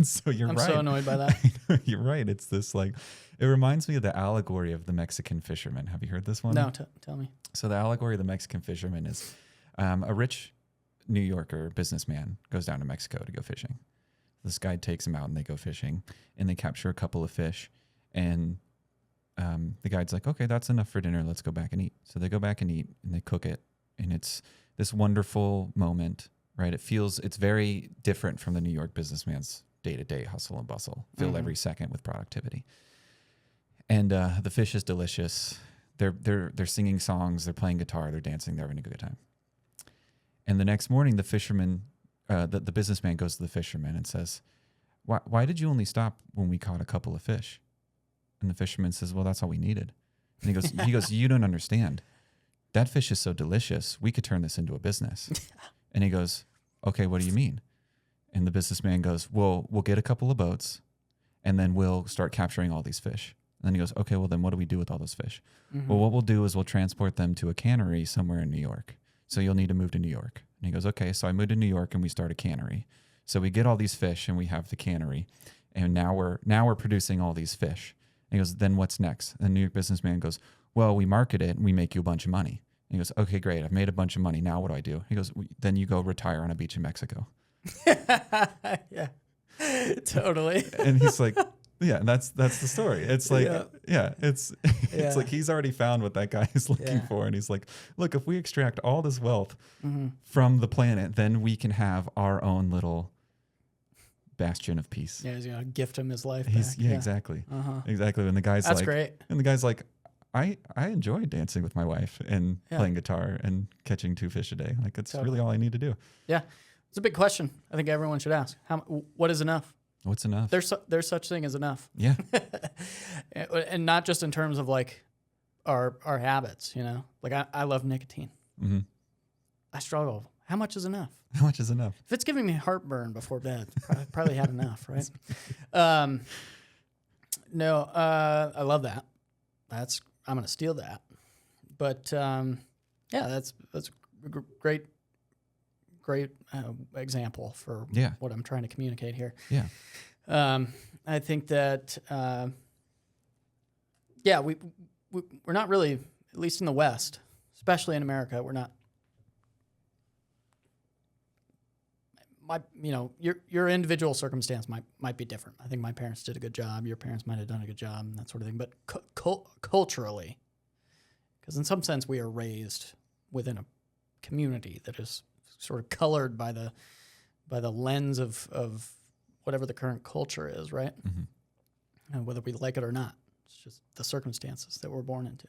Speaker 1: So I'm
Speaker 2: right. I'm so annoyed by that.
Speaker 1: You're right. It's this like, it reminds me of the allegory of the Mexican fisherman. Have you heard this one?
Speaker 2: No, tell me.
Speaker 1: So the allegory of the Mexican fisherman is a rich New Yorker businessman goes down to Mexico to go fishing. This guide takes him out and they go fishing and they capture a couple of fish. And the guide's like, okay, that's enough for dinner. Let's go back and eat. So they go back and eat and they cook it. And it's this wonderful moment, right? It's very different from the New York businessman's day-to-day hustle and bustle, filled every second with productivity. And the fish is delicious. They're singing songs, they're playing guitar, they're dancing, they're having a good time. And the next morning, the fisherman, the businessman goes to the fisherman and says, why did you only stop when we caught a couple of fish? And the fisherman says, well, that's all we needed. And he goes, you don't understand. That fish is so delicious, we could turn this into a business. And he goes, okay, what do you mean? And the businessman goes, well, we'll get a couple of boats and then we'll start capturing all these fish. And then he goes, okay, well then what do we do with all those fish? Well, what we'll do is we'll transport them to a cannery somewhere in New York. So you'll need to move to New York. And he goes, okay, so I moved to New York and we start a cannery. So we get all these fish and we have the cannery. And now we're producing all these fish. And he goes, then what's next? And the New York businessman goes, well, we market it and we make you a bunch of money. And he goes, okay, great. I've made a bunch of money. Now what do I do? He goes, then you go retire on a beach in Mexico.
Speaker 2: Yeah, totally.
Speaker 1: And he's like, yeah, and that's the story. It's like, it's like he's already found what that guy is looking for. And he's like, look, if we extract all this wealth from the planet, then we can have our own little bastion of peace.
Speaker 2: Yeah, he's gonna gift him his life.
Speaker 1: Exactly. Exactly. And the guy's
Speaker 2: that's
Speaker 1: like,
Speaker 2: great.
Speaker 1: And the guy's like, I enjoy dancing with my wife and playing guitar and catching 2 fish a day. Like that's really all I need to do.
Speaker 2: Yeah. It's a big question. I think everyone should ask. What is enough?
Speaker 1: What's enough?
Speaker 2: There's such thing as enough.
Speaker 1: Yeah.
Speaker 2: And not just in terms of like our habits, Like I love nicotine. Mm-hmm. I struggle. How much is enough?
Speaker 1: How much is enough?
Speaker 2: If it's giving me heartburn before bed, probably had enough, right? No, I love that. I'm going to steal that. But that's a great example for what I'm trying to communicate here.
Speaker 1: Yeah.
Speaker 2: I think that we're not really, at least in the West, especially in America, we're not. Your individual circumstance might be different. I think my parents did a good job. Your parents might have done a good job, and that sort of thing. But culturally, because in some sense we are raised within a community that is sort of colored by the lens of whatever the current culture is, right? Mm-hmm. And whether we like it or not, it's just the circumstances that we're born into.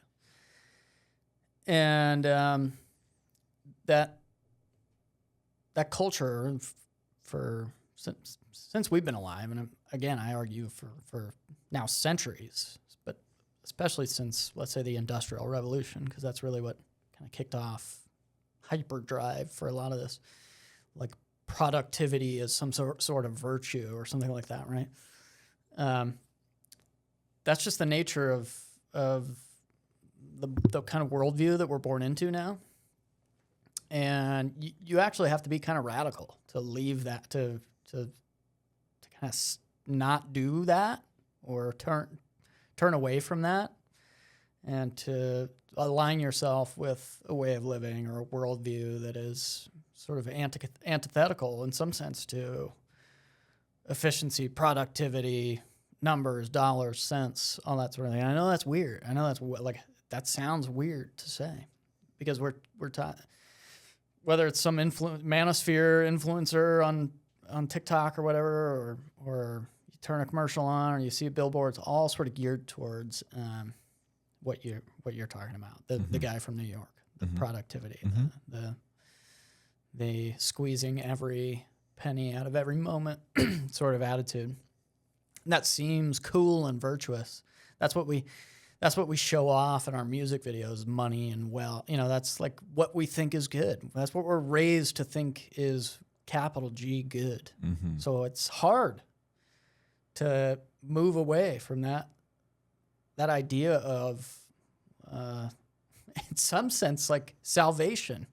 Speaker 2: And that culture since we've been alive, and again, I argue for now centuries, but especially since, let's say, the Industrial Revolution, because that's really what kind of kicked off hyperdrive for a lot of this, like productivity is some sort of virtue or something like that, right? That's just the nature of the kind of worldview that we're born into now. And you actually have to be kind of radical to leave that, to kind of not do that or turn away from that, and to align yourself with a way of living or a worldview that is sort of antithetical in some sense to efficiency, productivity, numbers, dollars, cents, all that sort of thing. And I know that's weird. I know that sounds weird to say, because we're taught, whether it's some manosphere influencer on TikTok or whatever, or turn a commercial on or you see a billboard, it's all sort of geared towards what you're talking about. The guy from New York, the productivity, the squeezing every penny out of every moment sort of attitude. And that seems cool and virtuous. That's what we show off in our music videos, money and that's like what we think is good. That's what we're raised to think is capital G good. So it's hard to move away from that idea of, in some sense, like salvation.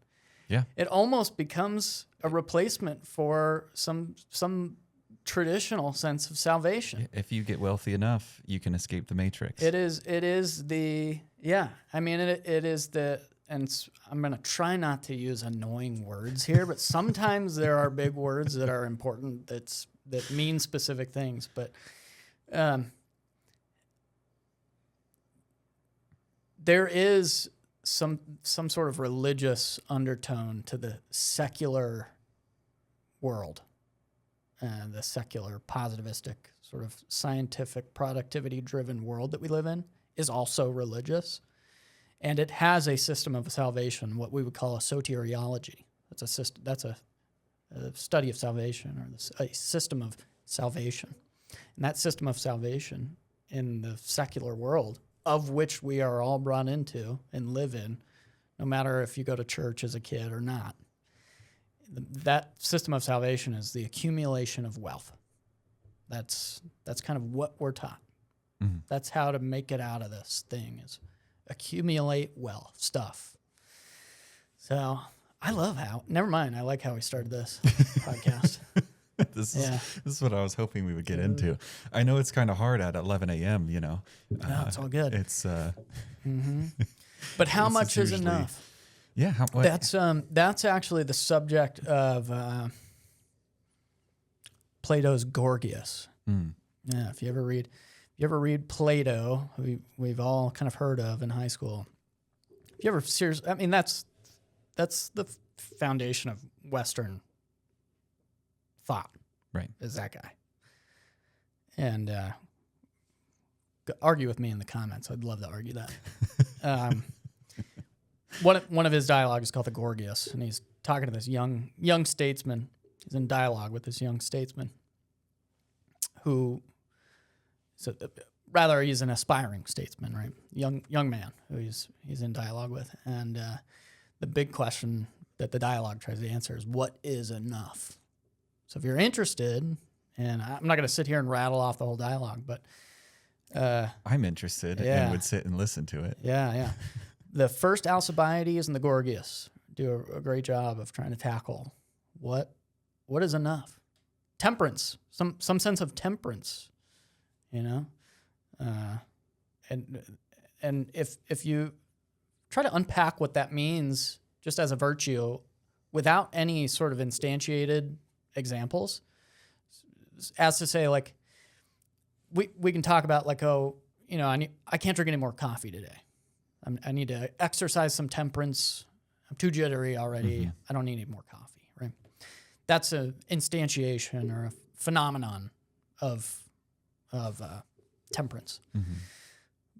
Speaker 1: Yeah.
Speaker 2: It almost becomes a replacement for some traditional sense of salvation.
Speaker 1: If you get wealthy enough, you can escape the matrix.
Speaker 2: It is the, yeah. I mean, it is the, and I'm going to try not to use annoying words here, but sometimes there are big words that are important that mean specific things. But there is some sort of religious undertone to the secular world, the secular positivistic sort of scientific productivity-driven world that we live in is also religious. And it has a system of salvation, what we would call a soteriology. That's a study of salvation, or a system of salvation. And that system of salvation in the secular world, of which we are all brought into and live in, no matter if you go to church as a kid or not, that system of salvation is the accumulation of wealth. That's kind of what we're taught. That's how to make it out of this thing, is accumulate wealth stuff. So I love never mind. I like how we started this podcast.
Speaker 1: This is what I was hoping we would get into. I know it's kind of hard at 11 a.m.,
Speaker 2: No, it's all good.
Speaker 1: It's,
Speaker 2: but how much is enough?
Speaker 1: Yeah.
Speaker 2: That's actually the subject of Plato's Gorgias. Yeah. If you ever read Plato, who we've all kind of heard of in high school, if you ever seriously, I mean, that's the foundation of Western thought,
Speaker 1: right?
Speaker 2: Is that guy. And argue with me in the comments. I'd love to argue that. One of his dialogues is called the Gorgias, and he's talking to this young statesman. He's in dialogue with this young statesman who, rather, he's an aspiring statesman, right? Young man who he's in dialogue with, and the big question that the dialogue tries to answer is, what is enough? So if you're interested, and I'm not going to sit here and rattle off the whole dialogue, but
Speaker 1: I'm interested and would sit and listen to it.
Speaker 2: Yeah. The first Alcibiades and the Gorgias do a great job of trying to tackle what is enough. Temperance, some sense of temperance, and if you try to unpack what that means just as a virtue without any sort of instantiated examples, as to say, like, we can talk about, like, I can't drink any more coffee today. I need to exercise some temperance. I'm too jittery already. I don't need any more coffee, right? That's an instantiation or a phenomenon of temperance.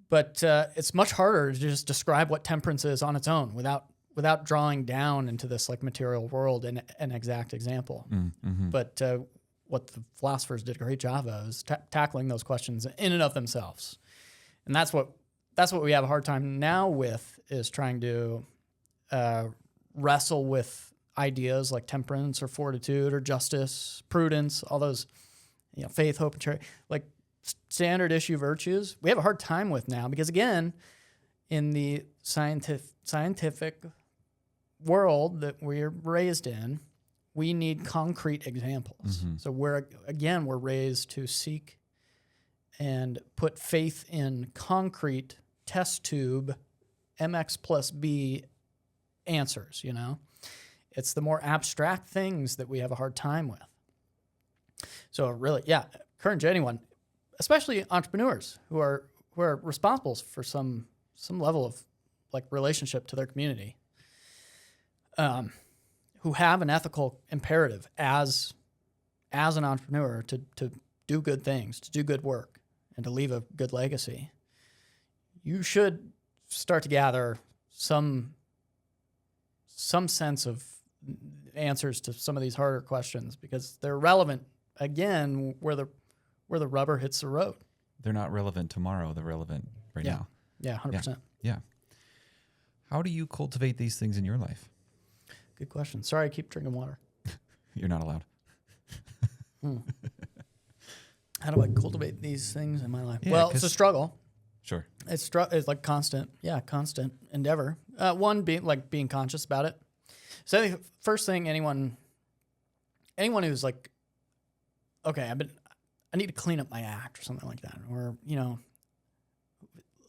Speaker 2: But it's much harder to just describe what temperance is on its own without drawing down into this, like, material world in an exact example. But what the philosophers did a great job of is tackling those questions in and of themselves. And that's what we have a hard time now with, is trying to wrestle with ideas like temperance or fortitude or justice, prudence, all those, faith, hope, and charity, like standard issue virtues. We have a hard time with now because, again, in the scientific world that we're raised in, we need concrete examples. So we're raised to seek and put faith in concrete test tube MX plus B answers, It's the more abstract things that we have a hard time with. So really, encourage anyone, especially entrepreneurs who are responsible for some level of, like, relationship to their community, who have an ethical imperative as an entrepreneur to do good things, to do good work, and to leave a good legacy, you should start to gather some sense of answers to some of these harder questions, because they're relevant again where the rubber hits the road.
Speaker 1: They're not relevant tomorrow. They're relevant right now.
Speaker 2: Yeah, 100%.
Speaker 1: Yeah. How do you cultivate these things in your life?
Speaker 2: Good question. Sorry, I keep drinking water.
Speaker 1: You're not allowed.
Speaker 2: How do I cultivate these things in my life?
Speaker 1: Yeah,
Speaker 2: well, it's a struggle.
Speaker 1: Sure.
Speaker 2: It's like constant endeavor. One being conscious about it. So I think first thing anyone who's like, okay, I need to clean up my act or something like that, or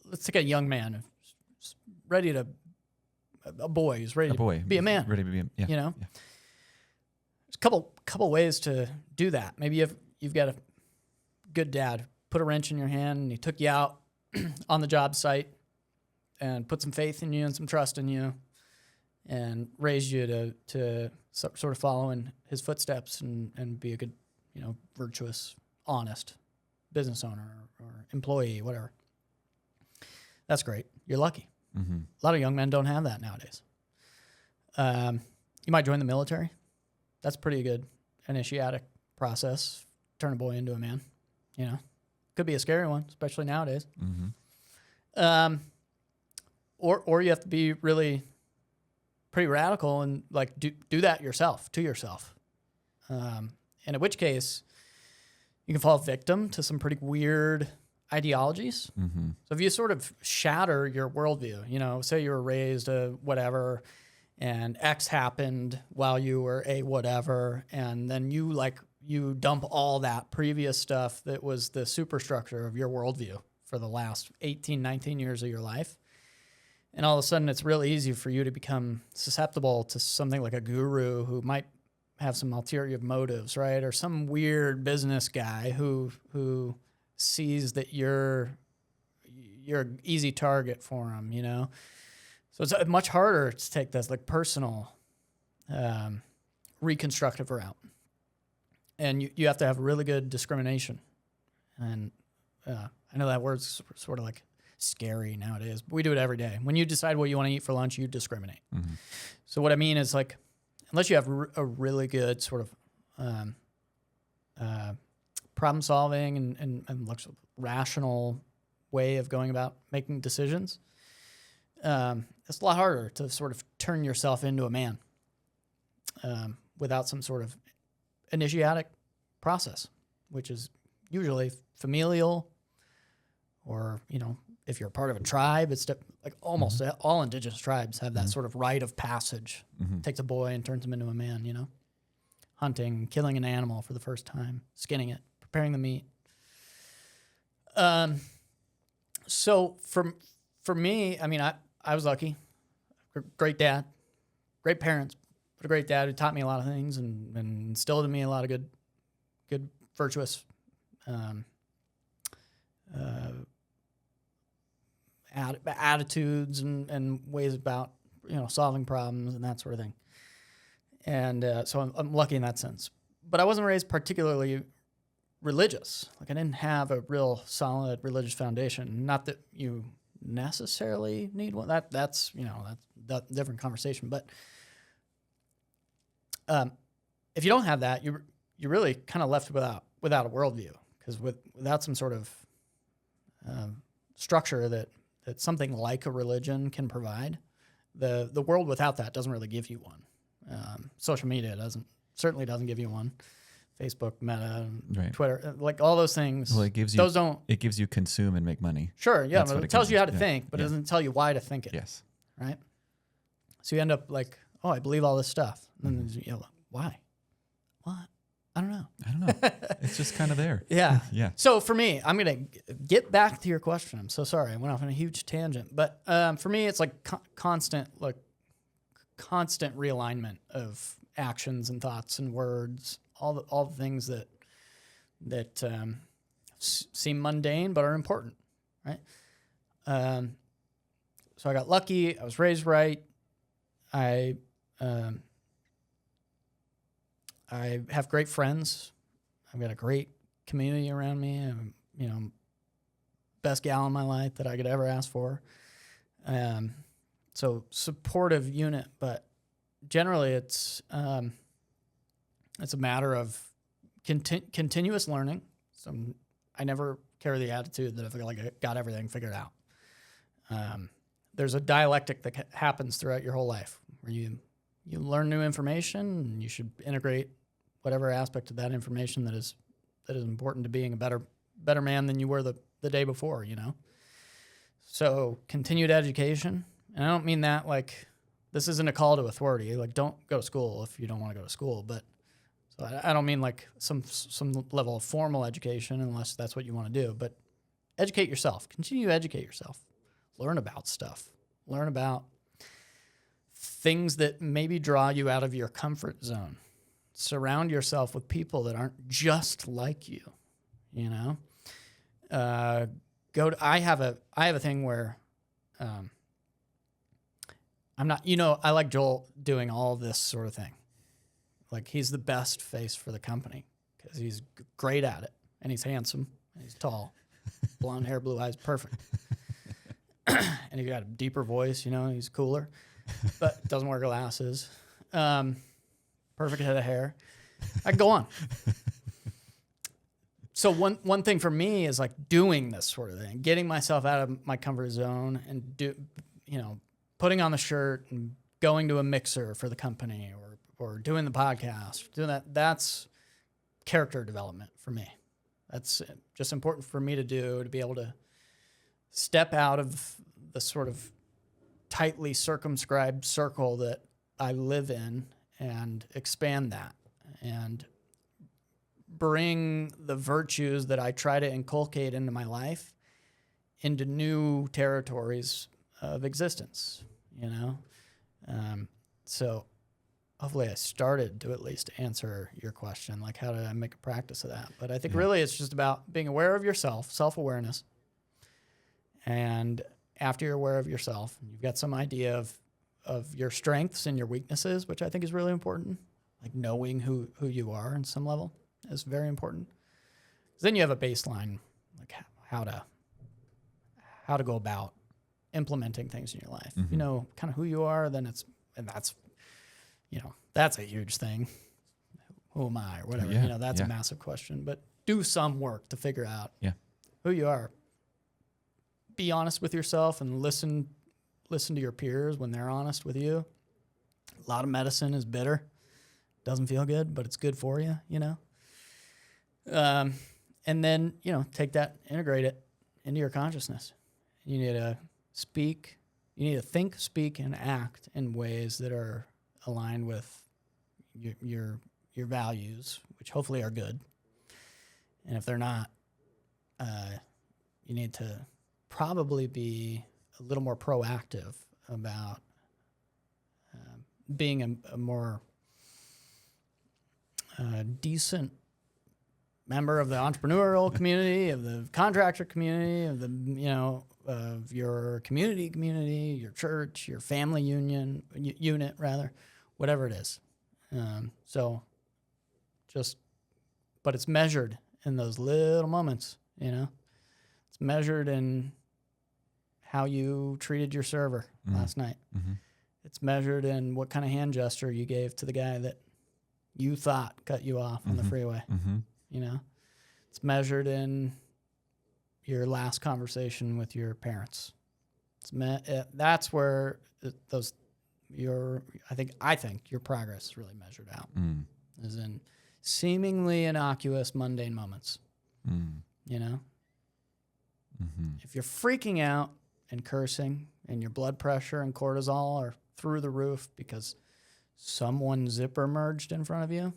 Speaker 2: let's take a young man who's ready to a boy who's ready to be a man.
Speaker 1: Ready to be yeah.
Speaker 2: Yeah. There's a couple ways to do that. Maybe you've got a good dad, put a wrench in your hand, and he took you out on the job site and put some faith in you and some trust in you and raised you to sort of follow in his footsteps and be a good, virtuous, honest business owner or employee, whatever. That's great. You're lucky.
Speaker 1: Mm-hmm.
Speaker 2: A lot of young men don't have that nowadays. You might join the military. That's pretty good initiatic process. Turn a boy into a man. Could be a scary one, especially nowadays.
Speaker 1: Mm-hmm.
Speaker 2: Or you have to be really pretty radical and like do that yourself to yourself. And in which case, you can fall victim to some pretty weird ideologies.
Speaker 1: Mm-hmm.
Speaker 2: So if you sort of shatter your worldview, say you were raised a whatever, and X happened while you were a whatever, and then you dump all that previous stuff that was the superstructure of your worldview for the last 18, 19 years of your life. And all of a sudden, it's real easy for you to become susceptible to something like a guru who might have some ulterior motives, right? Or some weird business guy who sees that you're an easy target for him, So it's much harder to take this like personal, reconstructive route. And you have to have really good discrimination. And I know that word's sort of like scary nowadays, but we do it every day. When you decide what you want to eat for lunch, you discriminate.
Speaker 1: Mm-hmm.
Speaker 2: So what I mean is like, unless you have a really good sort of problem solving and like rational way of going about making decisions, it's a lot harder to sort of turn yourself into a man without some sort of initiatic process, which is usually familial, or if you're part of a tribe, it's like almost all indigenous tribes have that sort of rite of passage.
Speaker 1: Mm-hmm.
Speaker 2: Takes a boy and turns him into a man, hunting, killing an animal for the first time, skinning it, preparing the meat. So for me, I was lucky. Great dad, great parents, but a great dad who taught me a lot of things and instilled in me a lot of good virtuous attitudes and ways about solving problems and that sort of thing. And so I'm lucky in that sense. But I wasn't raised particularly religious. Like I didn't have a real solid religious foundation. Not that you necessarily need one. That's a different conversation. But if you don't have that, you're really kind of left without a worldview, because without some sort of structure that something like a religion can provide, the world without that doesn't really give you one. Social media certainly doesn't give you one. Facebook, Meta,
Speaker 1: right.
Speaker 2: Twitter, like all those things.
Speaker 1: Well, it gives you consume and make money.
Speaker 2: Sure, yeah, but it tells you how to
Speaker 1: yeah.
Speaker 2: think, but it doesn't tell you why to think it.
Speaker 1: Yes.
Speaker 2: Right? So you end up like, oh, I believe all this stuff. And then why? What? I don't know.
Speaker 1: It's just kind of there.
Speaker 2: Yeah.
Speaker 1: Yeah.
Speaker 2: So for me, I'm going to get back to your question. I'm so sorry. I went off on a huge tangent. But for me, it's like constant realignment of actions and thoughts and words, all the things that seem mundane but are important, right? So I got lucky. I was raised right. I have great friends. I've got a great community around me. Best gal in my life that I could ever ask for. So supportive unit, but generally it's a matter of continuous learning. So I never carry the attitude that I got everything figured out. There's a dialectic that happens throughout your whole life where you learn new information, and you should integrate whatever aspect of that information that is important to being a better man than you were the day before, you know? So continued education. And I don't mean that like, this isn't a call to authority. Like, don't go to school if you don't want to go to school. But so I don't mean like some level of formal education unless that's what you want to do. But educate yourself. Continue to educate yourself. Learn about stuff. Learn about things that maybe draw you out of your comfort zone. Surround yourself with people that aren't just like you, you know? I have a thing where I'm not, I like Joel doing all this sort of thing. Like, he's the best face for the company because he's great at it, and he's handsome, and he's tall, blonde hair, blue eyes, perfect. And he got a deeper voice, he's cooler, but doesn't wear glasses. Perfect head of hair. I can go on. So one thing for me is like doing this sort of thing, getting myself out of my comfort zone and putting on the shirt and going to a mixer for the company or doing the podcast, doing that. That's character development for me. That's just important for me to do, to be able to step out of the sort of tightly circumscribed circle that I live in and expand that and bring the virtues that I try to inculcate into my life into new territories of existence, So hopefully I started to at least answer your question, like how did I make a practice of that? But I think really it's just about being aware of yourself, self-awareness. And after you're aware of yourself, you've got some idea of your strengths and your weaknesses, which I think is really important. Like knowing who you are on some level is very important. Then you have a baseline, like how to go about implementing things in your life.
Speaker 1: Mm-hmm.
Speaker 2: You know kind of who you are, then that's a huge thing. Who am I or whatever?
Speaker 1: Yeah,
Speaker 2: that's a massive question. But do some work to figure out who you are. Be honest with yourself and listen to your peers when they're honest with you. A lot of medicine is bitter. Doesn't feel good, but it's good for you, And then, take that, integrate it into your consciousness. You need to think, speak, and act in ways that are aligned with your values, which hopefully are good. And if they're not, you need to probably be a little more proactive about being a more decent member of the entrepreneurial community, of the contractor community, of the of your community, your church, your family unit rather, whatever it is. But it's measured in those little moments. It's measured in how you treated your server last night.
Speaker 1: Mm-hmm.
Speaker 2: It's measured in what kind of hand gesture you gave to the guy that you thought cut you off on the freeway. Mm-hmm. It's measured in your last conversation with your parents. That's where I think your progress is really measured out. Is in seemingly innocuous, mundane moments.
Speaker 1: Mm-hmm.
Speaker 2: If you're freaking out and cursing and your blood pressure and cortisol are through the roof because someone zipper merged in front of you,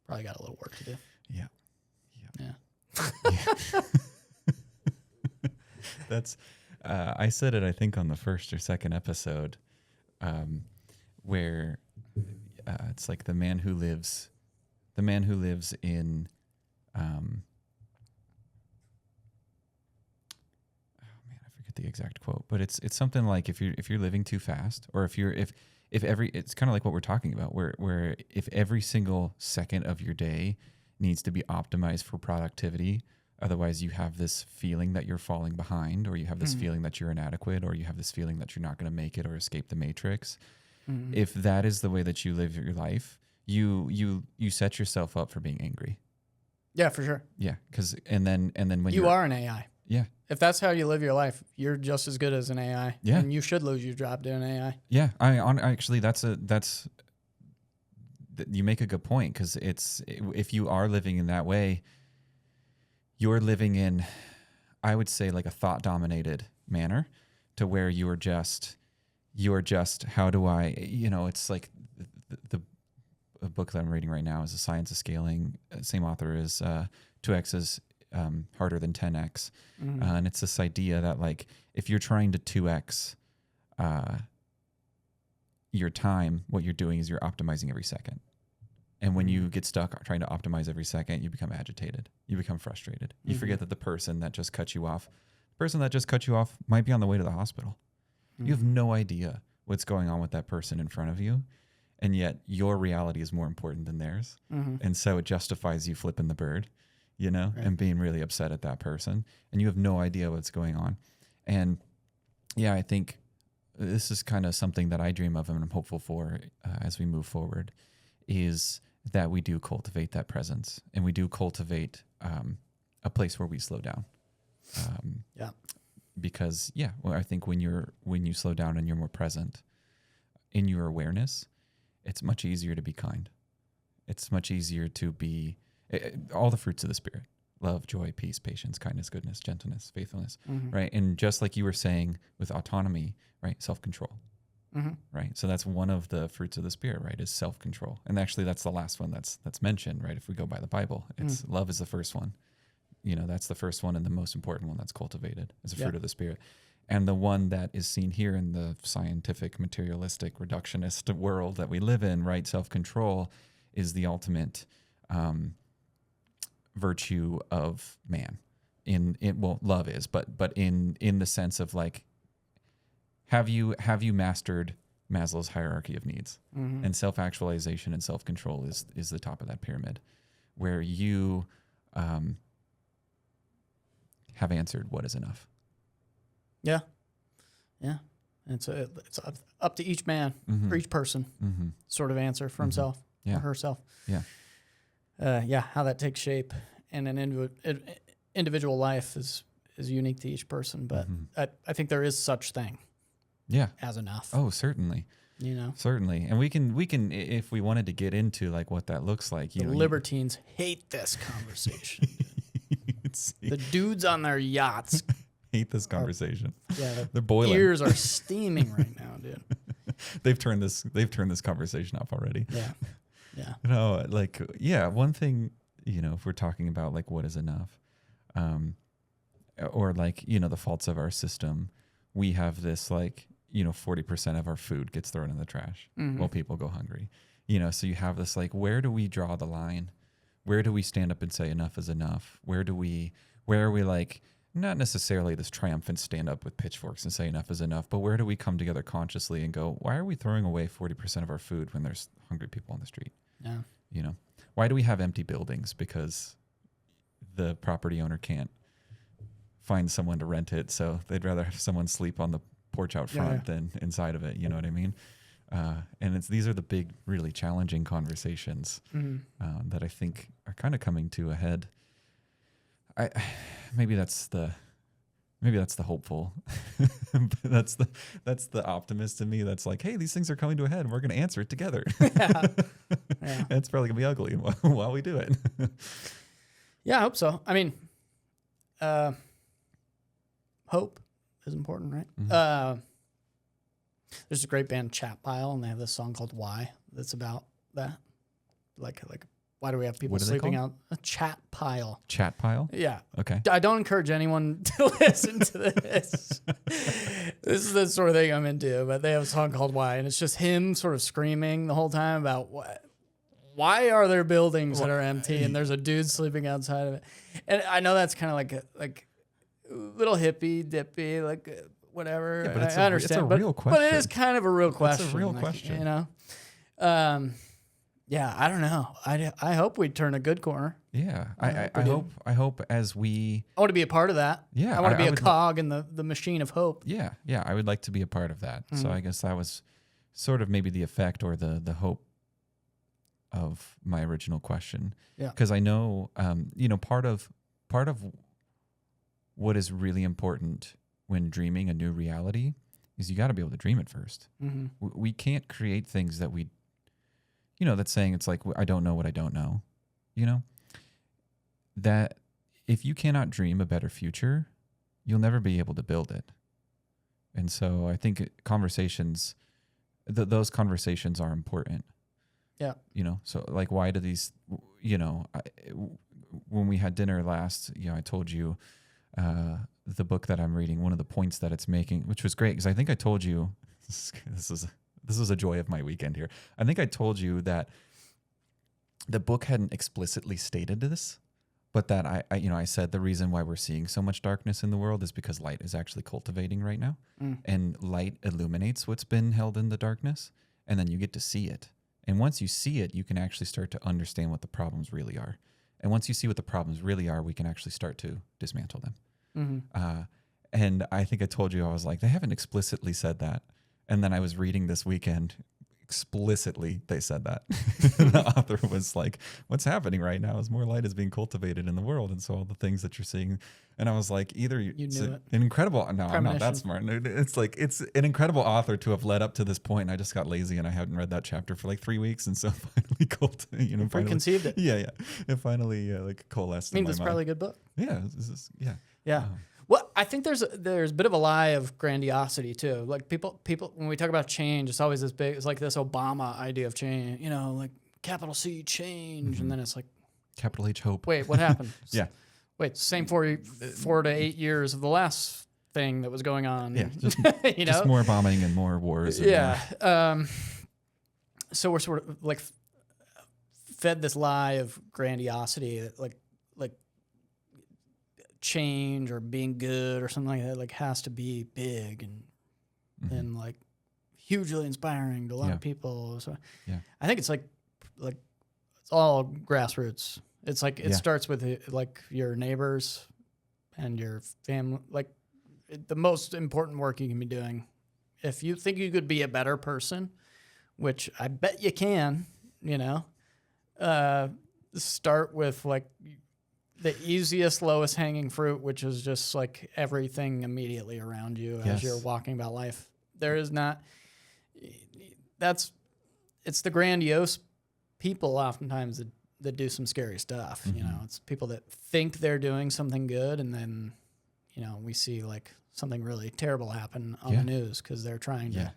Speaker 2: probably got a little work to do.
Speaker 1: Yeah. That's I said it, I think, on the first or second episode, where it's like the man who lives in the exact quote, but it's something like if you're living too fast, or if it's kind of like what we're talking about, where if every single second of your day needs to be optimized for productivity. Otherwise, you have this feeling that you're falling behind, or you have this feeling that you're inadequate, or you have this feeling that you're not going to make it or escape the matrix. If that is the way that you live your life, you set yourself up for being angry.
Speaker 2: Yeah, for sure.
Speaker 1: Yeah, and then when
Speaker 2: you are an AI.
Speaker 1: Yeah.
Speaker 2: If that's how you live your life, you're just as good as an AI.
Speaker 1: Yeah.
Speaker 2: And you should lose your job doing AI.
Speaker 1: Yeah. Actually, you make a good point, because if you are living in that way, you're living in, I would say, like a thought dominated manner, to where you're just, how do I, it's like the book that I'm reading right now is The Science of Scaling. Same author is 2X is harder than 10X. And it's this idea that, like, if you're trying to 2X your time, what you're doing is you're optimizing every second. And when you get stuck trying to optimize every second, you become agitated. You become frustrated. You forget that the person that just cut you off might be on the way to the hospital. You have no idea what's going on with that person in front of you. And yet your reality is more important than theirs. And so it justifies you flipping the bird, and being really upset at that person. And you have no idea what's going on. And yeah, I think this is kind of something that I dream of and I'm hopeful for as we move forward, is that we do cultivate that presence, and we do cultivate a place where we slow down. Because I think when you slow down and you're more present in your awareness, it's much easier to be kind. It's much easier to be all the fruits of the Spirit: love, joy, peace, patience, kindness, goodness, gentleness, faithfulness, right? And just like you were saying with autonomy, right? Self-control. Right. So that's one of the fruits of the Spirit, right? Is self-control. And actually that's the last one that's mentioned, right? If we go by the Bible, it's love is the first one. That's the first one and the most important one that's cultivated as a fruit of the Spirit. And the one that is seen here in the scientific, materialistic, reductionist world that we live in, right? Self-control is the ultimate virtue of man. Love is, but in the sense of, like, have you mastered Maslow's hierarchy of needs? And self-actualization and self-control is the top of that pyramid, where you have answered what is enough. Yeah.
Speaker 2: It's up to each man or each person sort of answer for himself or herself. How that takes shape in an individual life is unique to each person, but I think there is such thing. As enough.
Speaker 1: Oh, certainly. Certainly. And we can, if we wanted to get into, like, what that looks like,
Speaker 2: the libertines hate this conversation. The dudes on their yachts
Speaker 1: hate this conversation.
Speaker 2: They're boiling. Ears are steaming right now, dude.
Speaker 1: They've turned this conversation off already. One thing, if we're talking about, like, what is enough, or, like, the faults of our system, we have this, like, 40% of our food gets thrown in the trash while people go hungry. So you have this, like, where do we draw the line? Where do we stand up and say enough is enough? Where are we, like, not necessarily this triumphant stand up with pitchforks and say enough is enough, but where do we come together consciously and go, why are we throwing away 40% of our food when there's hungry people on the street? Why do we have empty buildings? Because the property owner can't find someone to rent it, so they'd rather have someone sleep on the porch out front than inside of it. You know what I mean? And these are the big, really challenging conversations that I think are kind of coming to a head. Maybe that's the hopeful. that's the optimist in me. That's like, hey, these things are coming to a head, and we're going to answer it together. It's probably gonna be ugly while we do it.
Speaker 2: I hope so. I mean, hope is important, right? There's a great band, Chat Pile, and they have this song called "Why" that's about that. Like, why do we have people sleeping out? A chat pile.
Speaker 1: Chat pile?
Speaker 2: Yeah.
Speaker 1: Okay.
Speaker 2: I don't encourage anyone to listen to this. This is the sort of thing I'm into, but they have a song called "Why," and it's just him sort of screaming the whole time about why are there buildings that are empty and there's a dude sleeping outside of it. And I know that's kind of like a little hippie dippy, like whatever.
Speaker 1: Yeah, but
Speaker 2: I understand.
Speaker 1: It's a real question.
Speaker 2: But it is kind of a real question.
Speaker 1: It's a real question.
Speaker 2: Yeah, I don't know. I hope we turn a good corner.
Speaker 1: Yeah,
Speaker 2: I
Speaker 1: I hope as we,
Speaker 2: I want to be a part of that.
Speaker 1: Yeah,
Speaker 2: I want to be
Speaker 1: I
Speaker 2: a
Speaker 1: would
Speaker 2: cog in the machine of hope.
Speaker 1: yeah, I would like to be a part of that. So I guess that was sort of maybe the effect or the hope of my original question.
Speaker 2: Yeah.
Speaker 1: Because I know, part of what is really important when dreaming a new reality is you got to be able to dream it first.
Speaker 2: Mm-hmm.
Speaker 1: We can't create things that we, that's saying it's like, I don't know what I don't know, that if you cannot dream a better future, you'll never be able to build it. And so I think conversations, those conversations are important.
Speaker 2: Yeah.
Speaker 1: So like, why do these, when we had dinner last, I told you the book that I'm reading, one of the points that it's making, which was great because I think I told you, this was a joy of my weekend here. I think I told you that the book hadn't explicitly stated this, but that I said the reason why we're seeing so much darkness in the world is because light is actually cultivating right now, and light illuminates what's been held in the darkness, and then you get to see it. And once you see it, you can actually start to understand what the problems really are. And once you see what the problems really are, we can actually start to dismantle them.
Speaker 2: Mm-hmm.
Speaker 1: And I think I told you, I was like, they haven't explicitly said that. And then I was reading this weekend, explicitly they said that. The author was like, what's happening right now is more light is being cultivated in the world. And so all the things that you're seeing. And I was like, either
Speaker 2: you knew it.
Speaker 1: An incredible, no, I'm not that smart. It's like, it's an incredible author to have led up to this point. And I just got lazy and I hadn't read that chapter for like 3 weeks. And so finally,
Speaker 2: preconceived it.
Speaker 1: Yeah. It finally like coalesced.
Speaker 2: I mean, it's probably a good book.
Speaker 1: Yeah.
Speaker 2: Yeah. Well, I think there's a bit of a lie of grandiosity too. Like people when we talk about change, it's always this big. It's like this Obama idea of change. Like capital C change, and then it's like
Speaker 1: capital H hope.
Speaker 2: Wait, what happened?
Speaker 1: Yeah.
Speaker 2: Wait, same 4 to 8 years of the last thing that was going on.
Speaker 1: Yeah. Just more bombing and more wars. And
Speaker 2: so we're sort of like fed this lie of grandiosity, that like change or being good or something like that has to be big and like hugely inspiring to a lot of people. So I think it's like it's all grassroots. It's like it starts with like your neighbors and your family. Like the most important work you can be doing, if you think you could be a better person, which I bet you can, start with like the easiest, lowest hanging fruit, which is just like everything immediately around you as you're walking about life. There is not, it's the grandiose people oftentimes that do some scary stuff. It's people that think they're doing something good. And then, we see like something really terrible happen on the news because they're trying to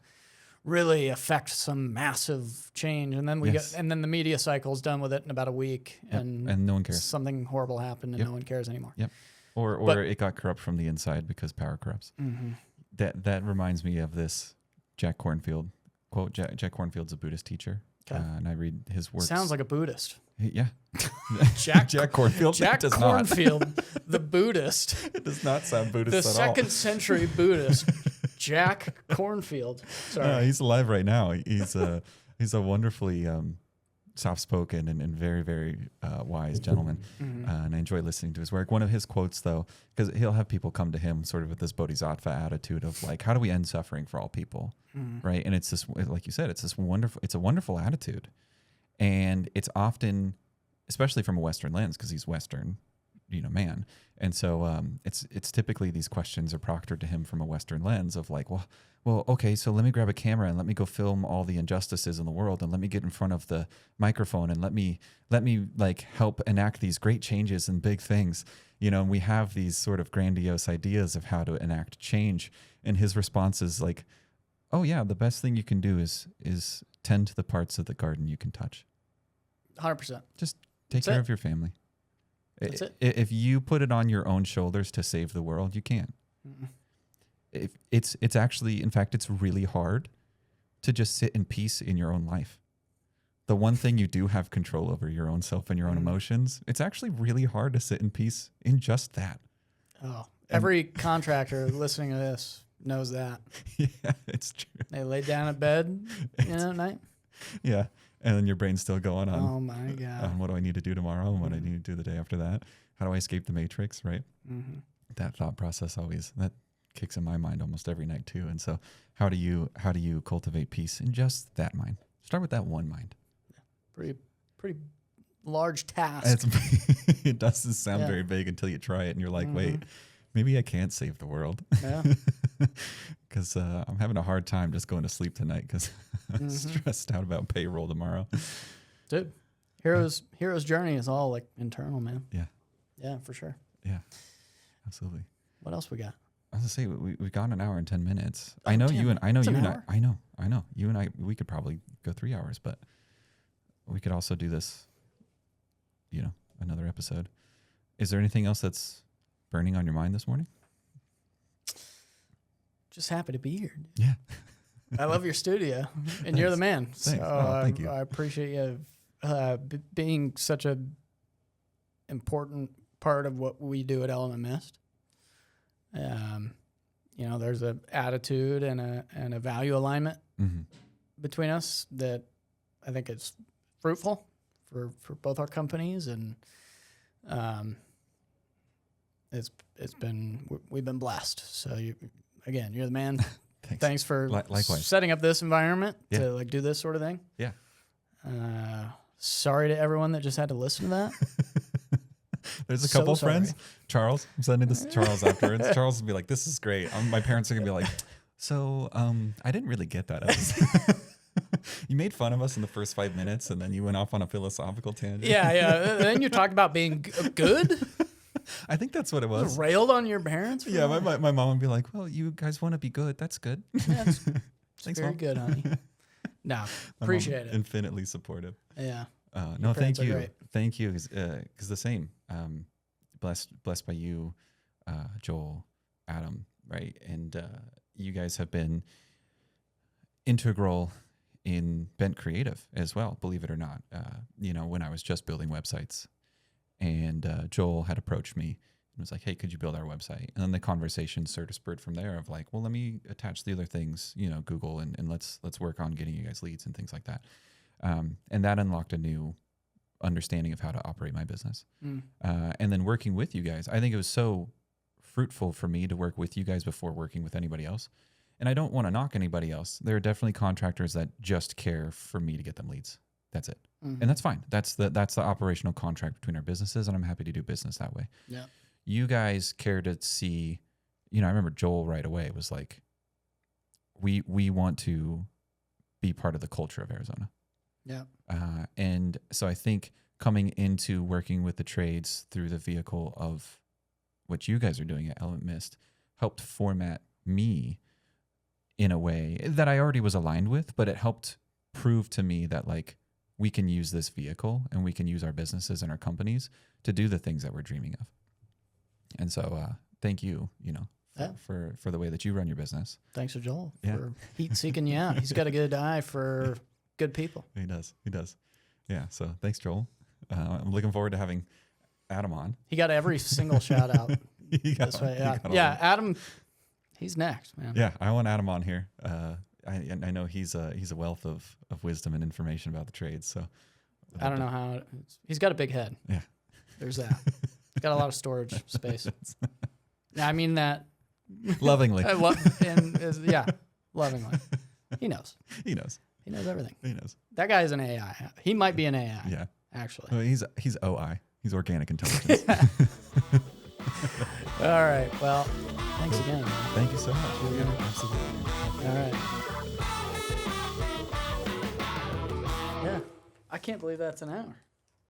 Speaker 2: really affect some massive change, and then then the media cycle's done with it in about a week, and
Speaker 1: no one cares.
Speaker 2: Something horrible happened, and no one cares anymore.
Speaker 1: Yep. Or it got corrupt from the inside because power corrupts. Mm-hmm. That reminds me of this Jack Kornfield quote. Jack Kornfield's a Buddhist teacher, and I read his works.
Speaker 2: Sounds like a Buddhist.
Speaker 1: Yeah.
Speaker 2: Jack
Speaker 1: Kornfield.
Speaker 2: Jack
Speaker 1: does
Speaker 2: Kornfield, the Buddhist.
Speaker 1: It does not sound Buddhist
Speaker 2: at all. The 2nd
Speaker 1: all.
Speaker 2: century Buddhist. Jack Kornfield. Sorry.
Speaker 1: He's alive right now. He's a wonderfully soft-spoken and very, very wise gentleman. Mm-hmm. And I enjoy listening to his work. One of his quotes, though, because he'll have people come to him sort of with this bodhisattva attitude of like, how do we end suffering for all people? Mm-hmm. Right. And it's this, like you said, it's a wonderful attitude. And it's often, especially from a Western lens, because he's Western, man. And so it's typically these questions are proctored to him from a Western lens of like, well, okay, so let me grab a camera and let me go film all the injustices in the world, and let me get in front of the microphone and let me like help enact these great changes and big things, and we have these sort of grandiose ideas of how to enact change. And his response is like, oh yeah, the best thing you can do is tend to the parts of the garden you can touch.
Speaker 2: 100%.
Speaker 1: Just take care of your family.
Speaker 2: That's it.
Speaker 1: If you put it on your own shoulders to save the world, you can. Mm-mm. It's actually, in fact, it's really hard to just sit in peace in your own life. The one thing you do have control over, your own self and your own emotions, it's actually really hard to sit in peace in just that.
Speaker 2: Oh, every contractor listening to this knows that.
Speaker 1: Yeah, it's true.
Speaker 2: They lay down at bed, at night.
Speaker 1: Yeah. And then your brain's still going on,
Speaker 2: Oh my God.
Speaker 1: what do I need to do tomorrow? And what I need to do the day after that? How do I escape the matrix? Right.
Speaker 2: Mm-hmm.
Speaker 1: That thought process that kicks in my mind almost every night too. And so how do you cultivate peace in just that mind? Start with that one mind.
Speaker 2: Pretty large task.
Speaker 1: It doesn't sound very big until you try it and you're like, wait, maybe I can't save the world.
Speaker 2: Yeah.
Speaker 1: Because I'm having a hard time just going to sleep tonight because I'm stressed out about payroll tomorrow.
Speaker 2: Dude, hero's journey is all like internal, man.
Speaker 1: Yeah.
Speaker 2: Yeah, for sure.
Speaker 1: Yeah, absolutely.
Speaker 2: What else we got?
Speaker 1: I was gonna say we've gone an hour and 10 minutes.
Speaker 2: Oh,
Speaker 1: I know
Speaker 2: damn.
Speaker 1: you and I
Speaker 2: It's an hour?
Speaker 1: you and I we could probably go 3 hours, but we could also do this, another episode. Is there anything else that's burning on your mind this morning?
Speaker 2: Just happy to be here.
Speaker 1: Yeah.
Speaker 2: I love your studio, and you're the man.
Speaker 1: Thanks.
Speaker 2: So
Speaker 1: Thank you.
Speaker 2: I appreciate you being such a important part of what we do at Element Mist. There's a attitude and a value alignment between us that I think is fruitful for both our companies, and we've been blessed. So you're the man. Thanks for
Speaker 1: Likewise.
Speaker 2: setting up this environment
Speaker 1: Yeah.
Speaker 2: to like do this sort of thing.
Speaker 1: Yeah.
Speaker 2: Sorry to everyone that just had to listen to that.
Speaker 1: There's a
Speaker 2: So
Speaker 1: couple
Speaker 2: sorry.
Speaker 1: friends. Charles, I'm sending this to Charles afterwards. Charles will be like, "This is great." My parents are gonna be like, "So, I didn't really get that episode." You made fun of us in the first 5 minutes, and then you went off on a philosophical tangent.
Speaker 2: Yeah. Then you talked about being good.
Speaker 1: I think that's what it was.
Speaker 2: Railed on your parents. For
Speaker 1: Yeah,
Speaker 2: that?
Speaker 1: my mom would be like, "Well, you guys want to be good. That's good."
Speaker 2: Yeah, it's
Speaker 1: Thanks,
Speaker 2: very
Speaker 1: Mom.
Speaker 2: good, honey. No,
Speaker 1: My mom,
Speaker 2: appreciate it.
Speaker 1: Infinitely supportive.
Speaker 2: Yeah.
Speaker 1: No, thank
Speaker 2: parents are
Speaker 1: you.
Speaker 2: great.
Speaker 1: Thank you. Because the same. Blessed by you, Joel, Adam, right? And you guys have been integral in Bent Creative as well, believe it or not. When I was just building websites, and Joel had approached me and was like, "Hey, could you build our website?" And then the conversation sort of spurred from there of like, well, let me attach the other things, Google, and let's work on getting you guys leads and things like that. And that unlocked a new understanding of how to operate my business. And then working with you guys, I think it was so fruitful for me to work with you guys before working with anybody else. And I don't want to knock anybody else. There are definitely contractors that just care for me to get them leads. That's it. And that's fine. That's the operational contract between our businesses, and I'm happy to do business that way.
Speaker 2: Yeah.
Speaker 1: You guys care to see, I remember Joel right away was like, we want to be part of the culture of Arizona.
Speaker 2: Yeah.
Speaker 1: And so I think coming into working with the trades through the vehicle of what you guys are doing at Element Mist helped format me in a way that I already was aligned with, but it helped prove to me that like we can use this vehicle and we can use our businesses and our companies to do the things that we're dreaming of. And so thank you, for the way that you run your business.
Speaker 2: Thanks to Joel
Speaker 1: Yeah.
Speaker 2: for heat seeking you out. He's got a good eye for good people.
Speaker 1: He does. Yeah. So thanks, Joel. I'm looking forward to having Adam on.
Speaker 2: He got every single shout out this way. Yeah. Adam, he's next, man.
Speaker 1: Yeah, I want Adam on here. I know he's a wealth of wisdom and information about the trades. So
Speaker 2: I don't know how he's got a big head.
Speaker 1: Yeah,
Speaker 2: there's that. He's got a lot of storage space. I mean that
Speaker 1: lovingly.
Speaker 2: Lovingly. He knows.
Speaker 1: He knows
Speaker 2: everything.
Speaker 1: He knows.
Speaker 2: That guy is an AI. He might be an AI.
Speaker 1: Yeah,
Speaker 2: actually.
Speaker 1: well, he's OI. He's organic intelligence.
Speaker 2: All right. Well, thanks again. Man.
Speaker 1: Thank you so much. Yeah, absolutely.
Speaker 2: All right. Yeah. I can't believe that's an hour.